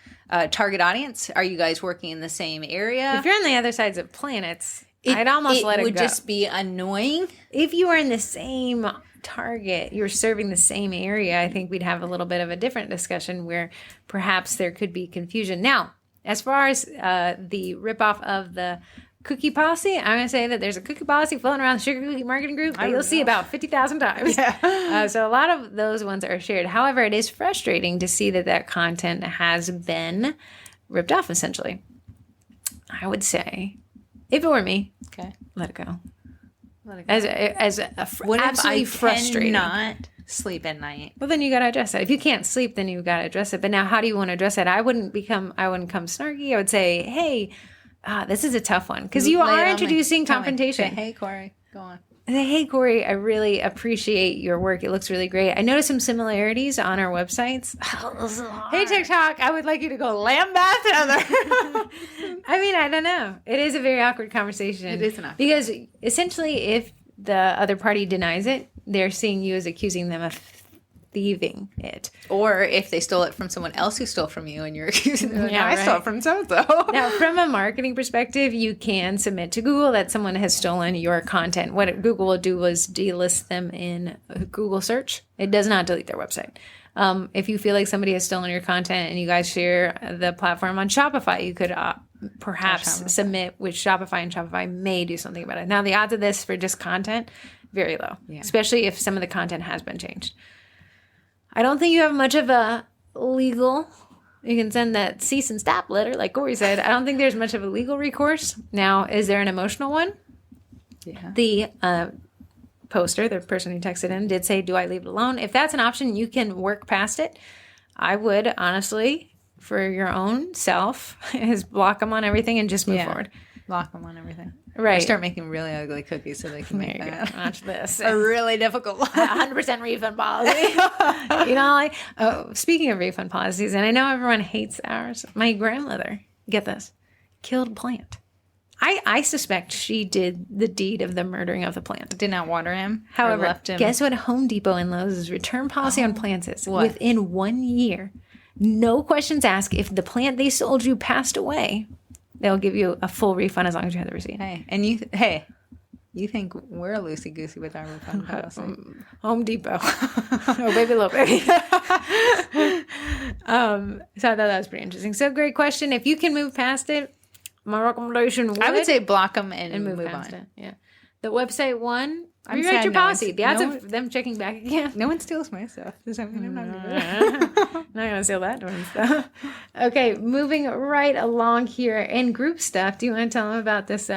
target audience? Are you guys working in the same area? If you're on the other sides of planets, I'd almost let it go. It would just be annoying. If you were in the same target, you're serving the same area, I think we'd have a little bit of a different discussion where perhaps there could be confusion. Now, as far as the ripoff of the cookie policy, I'm going to say that there's a cookie policy floating around the Sugar Cookie Marketing Group that you'll see about 50,000 times. Yeah. So a lot of those ones are shared. However, it is frustrating to see that content has been ripped off, essentially. I would say, if it were me, let it go. Absolutely frustrating. Not sleep at night. Well, then you got to address it. If you can't sleep, then you got to address it. But now, how do you want to address it? I wouldn't come snarky. I would say, hey, this is a tough one because you are introducing confrontation. Hey, Corey, go on. Hey, Corey, I really appreciate your work. It looks really great. I noticed some similarities on our websites. Hey, TikTok, I would like you to go lambast Heather. I mean, I don't know. It is a very awkward conversation. It is an awkward because essentially, if the other party denies it, they're seeing you as accusing them of thieving it. Or if they stole it from someone else who stole from you and you're accusing them, Yeah, I stole it from so-and-so. Now, from a marketing perspective, you can submit to Google that someone has stolen your content. What Google will do is delist them in Google search. It does not delete their website. If you feel like somebody has stolen your content and you guys share the platform on Shopify, you could perhaps submit with Shopify, and Shopify may do something about it. Now, the odds of this for just content, very low, especially if some of the content has been changed. I don't think you have much of a legal. You can send that cease and stop letter, like Corey said. I don't think there's much of a legal recourse. Now, is there an emotional one? Yeah. The poster, the person who texted in, did say, do I leave it alone? If that's an option, you can work past it. I would, honestly, for your own self, is block them on everything and just move forward. Block them on everything. Right. Or start making really ugly cookies so they can make There you that. go. Watch this. A really difficult one. 100% refund policy. You know, like, speaking of refund policies, and I know everyone hates ours, my grandmother, get this, killed a plant. I suspect she did the deed of the murdering of the plant. Did not water him. However, or left him. guess what Home Depot and Lowe's return policy on plants is? What? Within 1 year, no questions asked. If the plant they sold you passed away, they'll give you a full refund as long as you have the receipt. Hey, and you think we're loosey goosey with our refund policy? Home Depot. Oh, baby, little baby. So I thought that was pretty interesting. So great question. If you can move past it, my recommendation I would say block them and move move past on. it. Yeah. The website one, I'm rewrite sad your no policy. one's- The odds no of them checking back again. No one steals my stuff. Does that mean I'm not gonna do it? Not gonna steal that one stuff. Okay, moving right along here in group stuff. Do you want to tell them about this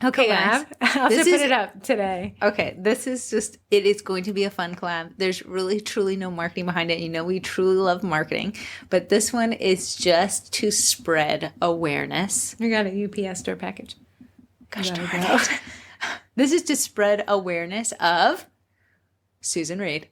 Okay, collab? guys. I also This put is- it up today. Okay, this is just, it is going to be a fun collab. There's really, truly no marketing behind it. You know, we truly love marketing, but this one is just to spread awareness. We got a UPS store package. Gosh There darn we go. it. This is to spread awareness of Susan Reed.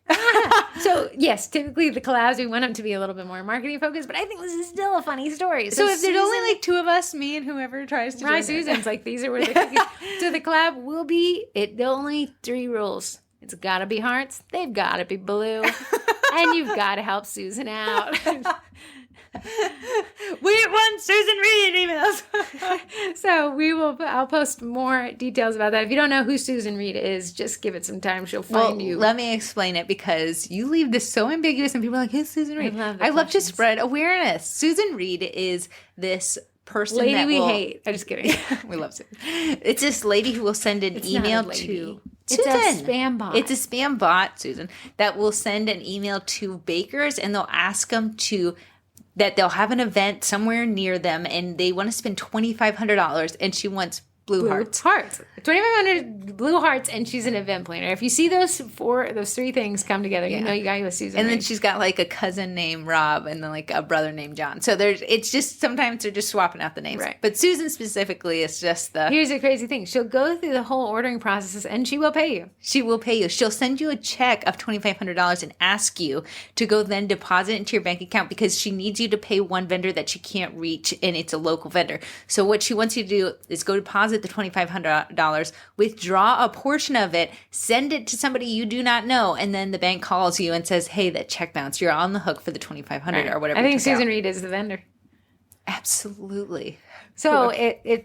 So yes, typically the collabs we want them to be a little bit more marketing focused, but I think this is still a funny story. So if there's only like two of us, me and whoever tries to Right, join it. Susan's like, these are where the cookies. So the collab will be there are only 3 rules. It's gotta be hearts, they've gotta be blue, and you've gotta help Susan out. We want Susan Reed emails. So I'll post more details about that. If you don't know who Susan Reed is, just give it some time. She'll find you. Let me explain it because you leave this so ambiguous and people are like, who's Susan Reed? love the I love to questions. spread awareness. Susan Reed is this person Lady that we will, hate. I'm just kidding. We love Susan. It's this lady who will send an not email a lady. to It's Susan. a spam bot. It's a spam bot, Susan, that will send an email to bakers and they'll ask them that they'll have an event somewhere near them and they want to spend $2,500 and she wants blue hearts. 2,500 blue hearts, and she's an event planner. If you see those 3 things come together, you know you got you a Susan. And then Reed. she's got like a cousin named Rob and then like a brother named John. So it's just sometimes they're just swapping out the names. Right. But Susan specifically is just Here's the crazy thing. She'll go through the whole ordering process and she will pay you. she will pay you. She'll send you a check of $2,500 and ask you to go then deposit into your bank account because she needs you to pay one vendor that she can't reach and it's a local vendor. So what she wants you to do is go deposit the $2,500, withdraw a portion of it, send it to somebody you do not know, and then the bank calls you and says, hey, that check bounced. You're on the hook for the $2,500 or whatever. I think you took Susan out. Reed is the vendor. Absolutely. So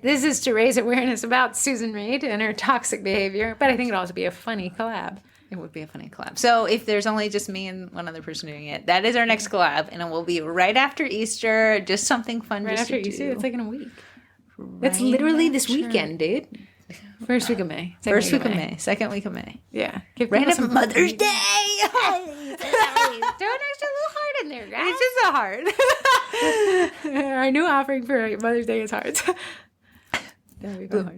this is to raise awareness about Susan Reed and her toxic behavior, but I think it'll also be a funny collab. It would be a funny collab. So if there's only just me and one other person doing it, that is our next collab, and it will be right after Easter. Just something fun. Right just after to Easter, do. it's like in a week. It's literally this weekend, dude. First week of May. First week of May, second week of May. Yeah. Give Right people up some Mother's Day. Throw an extra little heart in there, guys. It's just a heart. Our new offering for Mother's Day is hearts. There we go.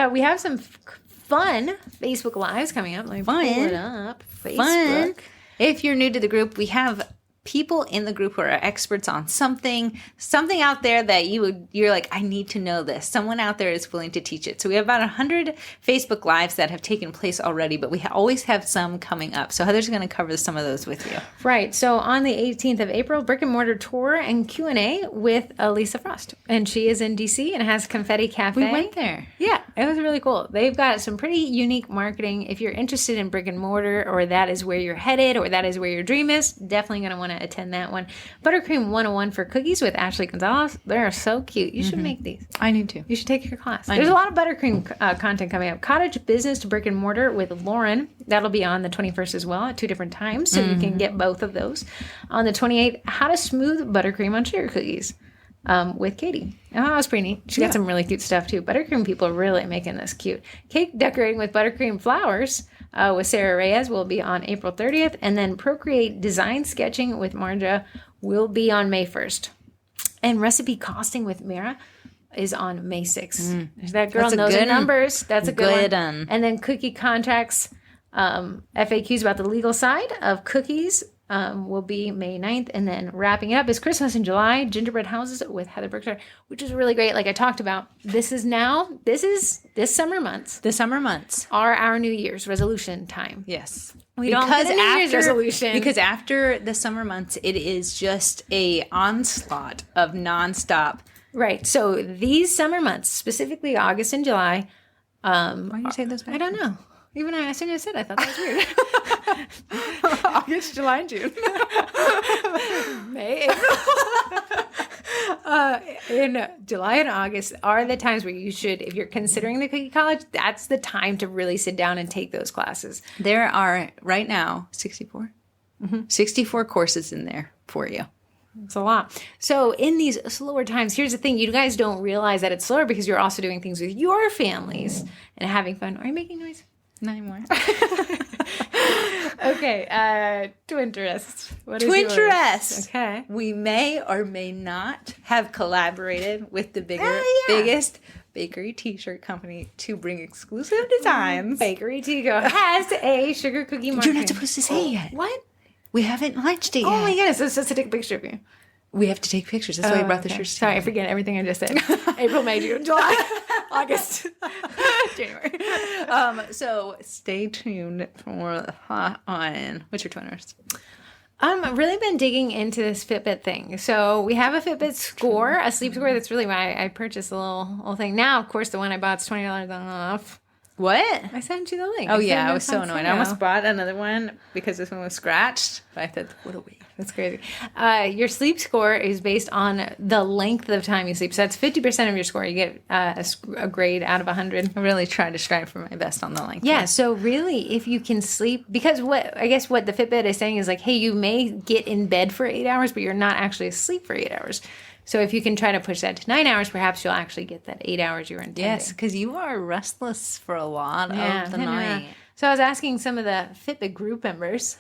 We have some fun Facebook Lives coming up. Let me pull Fun. it up. Facebook. Fun. If you're new to the group, we have people in the group who are experts on something out there that you're like, I need to know this. Someone out there is willing to teach it. So we have about 100 Facebook Lives that have taken place already, but we always have some coming up. So Heather's going to cover some of those with you. Right. So on the 18th of April, brick and mortar tour and Q&A with Lisa Frost. And she is in DC and has Confetti Cafe. We went there. Yeah, it was really cool. They've got some pretty unique marketing. If you're interested in brick and mortar, or that is where you're headed, or that is where your dream is, definitely going to want to attend that one. Buttercream 101 for cookies with Ashley Gonzalez. They're so cute. You should make these. I need to. You should take your class. There's a lot of buttercream content coming up. Cottage business to brick and mortar with Lauren. That'll be on the 21st as well at 2 different times, so you can get both of those. On the 28th, how to smooth buttercream on sugar cookies with Katie. Oh, that was pretty neat. She got some really cute stuff too. Buttercream people are really making this cute. Cake decorating with buttercream flowers with Sarah Reyes will be on April 30th. And then Procreate design sketching with Marja will be on May 1st. And recipe costing with Mira is on May 6th. That girl knows her numbers. That's a good one. And then cookie contracts, FAQs about the legal side of cookies will be May 9th. And then wrapping it up is Christmas in July, gingerbread houses with Heather Berkshire, which is really great. Like I talked about, this summer months. The summer months are our New Year's resolution time. Yes. We don't get a New Year's resolution. Because after the summer months, it is just a onslaught of nonstop. Right. So these summer months, specifically August and July. Why do you say those back? I don't know. Even as soon as I said, I thought that was weird. August, July, and June. May, April. In July and August are the times where you should, if you're considering the Cookie College, that's the time to really sit down and take those classes. There are right now 64? 64 courses in there for you. It's a lot. So in these slower times, here's the thing. You guys don't realize that it's slower because you're also doing things with your families and having fun. Are you making noise? Not anymore. Okay. Twinterest. What is Twinterest. yours? Okay. We may or may not have collaborated with the biggest bakery t-shirt company to bring exclusive designs. Bakery Tico has a sugar cookie marketing. You're not supposed to say it yet. What? We haven't launched it yet. Oh my goodness. It's just to take a picture of you. We have to take pictures. That's why I brought the shirts. Sorry, I forget everything I just said. April, May, June, July, August, January. So stay tuned for on what's your Twinterest? I've really been digging into this Fitbit thing. So we have a Fitbit score, a sleep score. That's really why I purchased the little thing. Now, of course, the one I bought is $20 off. What? I sent you the link. Oh, yeah. I was so annoyed. I almost bought another one because this one was scratched. But I thought, what a waste. That's crazy. Your sleep score is based on the length of time you sleep. So that's 50% of your score. You get a grade out of 100. I really tried to strive for my best on the length. Yeah. So really, if you can sleep, because what the Fitbit is saying is like, hey, you may get in bed for 8 hours, but you're not actually asleep for 8 hours. So if you can try to push that to 9 hours, perhaps you'll actually get that 8 hours you were intending. Yes, because you are restless for a lot of the night. So I was asking some of the Fitbit group members.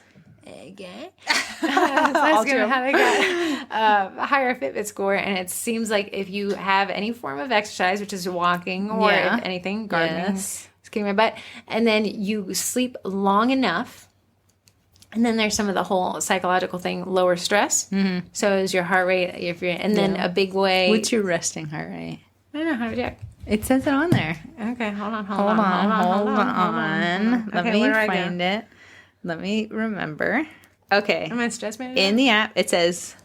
Okay. I was asking them how they got a higher Fitbit score, and it seems like if you have any form of exercise, which is walking or if anything, gardening, kicking my butt, and then you sleep long enough. And then there's some of the whole psychological thing, lower stress. Mm-hmm. So is your heart rate, then a big way. What's your resting heart rate? I don't know how to check. It says it on there. Okay, hold on. Let me find it. Let me remember. Okay. Am I stress manager? In the app, it says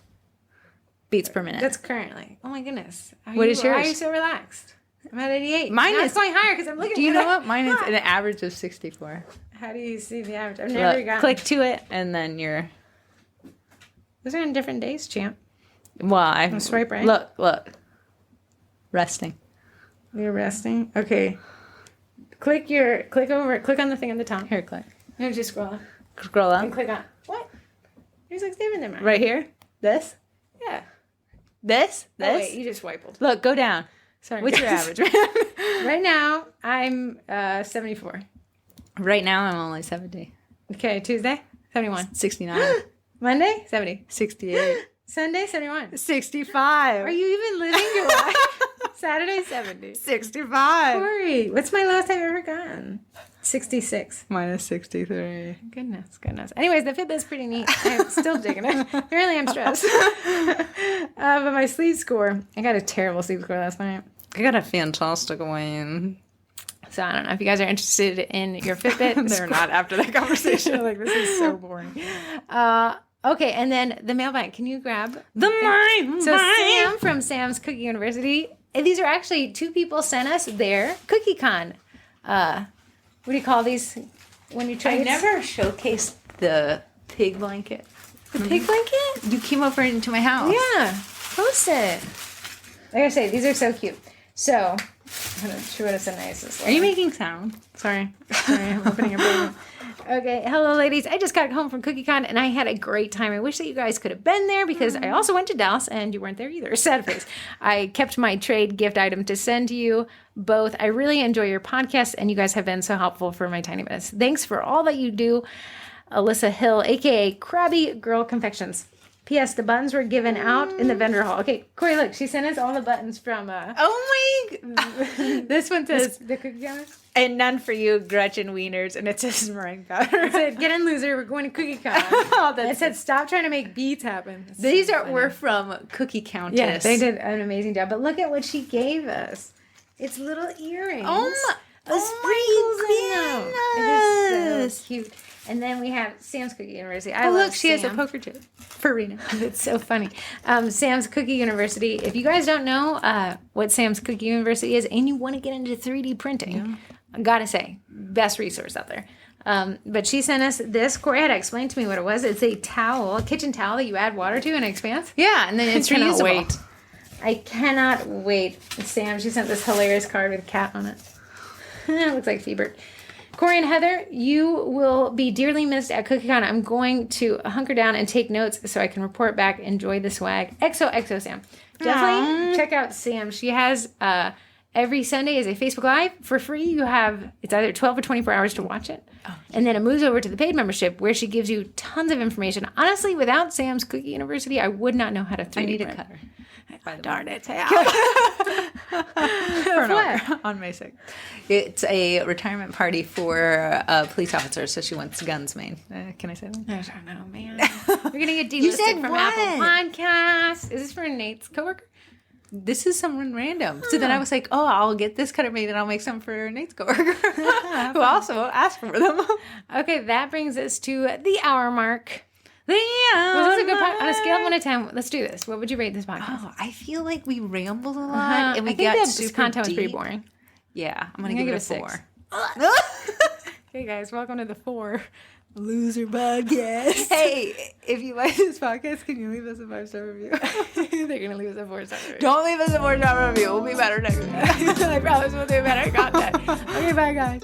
beats per minute. That's currently. Oh my goodness. What is yours? Why are you so relaxed? I'm at 88. Mine is going higher because I'm looking. Do you know what? Mine is an average of 64. How do you see the average? I've never gotten. Click to it, and then you're. Those are on different days, champ. Well, I swipe right. Look. Resting. You're resting. Okay. Click on the thing on the top. Here, click. No, just scroll up. Scroll up. And click on. What? Yours looks different than mine. Right here. This. Yeah. This. Oh, wait, you just wiped. Look, go down. Sorry. What's your average? Right now, I'm 74. Right now, I'm only 70. Okay, Tuesday, 71. 69. Monday, 70. 68. Sunday, 71. 65. Are you even living your life? Saturday, 70. 65. Corey, what's my lowest I've ever gotten? 66. Minus 63. Goodness. Anyways, the Fitbit's pretty neat. I'm still digging it. Apparently I'm stressed. But my sleep score, I got a terrible sleep score last night. I got a fantastic one. So I don't know if you guys are interested in your Fitbit. They're not after that conversation. Like, this is so boring. Okay, and then the mailbag. Can you grab The mailbag. So Sam from Sam's Cookie University. These are actually two people sent us their CookieCon. What do you call these when you try? I never showcased the pig blanket. The pig blanket? You came over into my house. Yeah, post it. Like I say, these are so cute. So I'm gonna show us the nicest. Are you making sound? Sorry, I'm opening a bag. Okay, hello ladies. I just got home from CookieCon and I had a great time. I wish that you guys could have been there because I also went to Dallas and you weren't there either. Sad face. I kept my trade gift item to send to you both. I really enjoy your podcast and you guys have been so helpful for my tiny business. Thanks for all that you do. Alyssa Hill, aka Krabby Girl Confections. P.S. The buttons were given out in the vendor hall. Okay, Corey, look, she sent us all the buttons from. Oh my! This one says the cookie counters. And none for you, Gretchen Wieners, and it says meringue powder. It said, "Get in, loser. We're going to CookieCon." Oh, it said, "Stop trying to make beats happen." These were from Cookie Countess. Yeah, they did an amazing job. But look at what she gave us. It's little earrings. It is so cute. And then we have Sam's Cookie University. Look, she has a poker chip for Rena. It's so funny. Sam's Cookie University. If you guys don't know what Sam's Cookie University is and you want to get into 3D printing, I gotta say, best resource out there. But she sent us this. Corey had to explain to me what it was. It's a towel, a kitchen towel that you add water to and it expands. Yeah, and then it's reusable. Wait. I cannot wait. Sam, she sent this hilarious card with a cat on it. It looks like Feebert. Corey and Heather, you will be dearly missed at CookieCon. I'm going to hunker down and take notes so I can report back. Enjoy the swag. XOXO Sam. Definitely check out Sam. She has every Sunday is a Facebook Live for free. You have, it's either 12 or 24 hours to watch it. And then it moves over to the paid membership where she gives you tons of information. Honestly, without Sam's Cookie University, I would not know how to 3D I need print. a cutter. Darn it. For an hour on May 6th. It's a retirement party for police officers, so she wants guns made. Can I say that? I don't know, man. We're going to get delisted said from what? Apple Podcasts. Is this for Nate's coworker? This is someone random. So then I was like, oh, I'll get this cutter made and I'll make some for Nate's coworker who also asked for them. Okay, that brings us to the hour mark. Was this a good podcast? On a scale of 1 to 10, let's do this. What would you rate this podcast? Oh, I feel like we rambled a lot and we I think got the super content was deep. pretty boring. Yeah, I'm going to give it a 6. 4. Hey guys, welcome to the 4 Loser Podcast. Hey, if you like this podcast, can you leave us a 5-star review? They're going to leave us a 4-star review. Don't leave us a 4-star review. We'll be better next week. I promise we'll do better content. Okay, bye guys.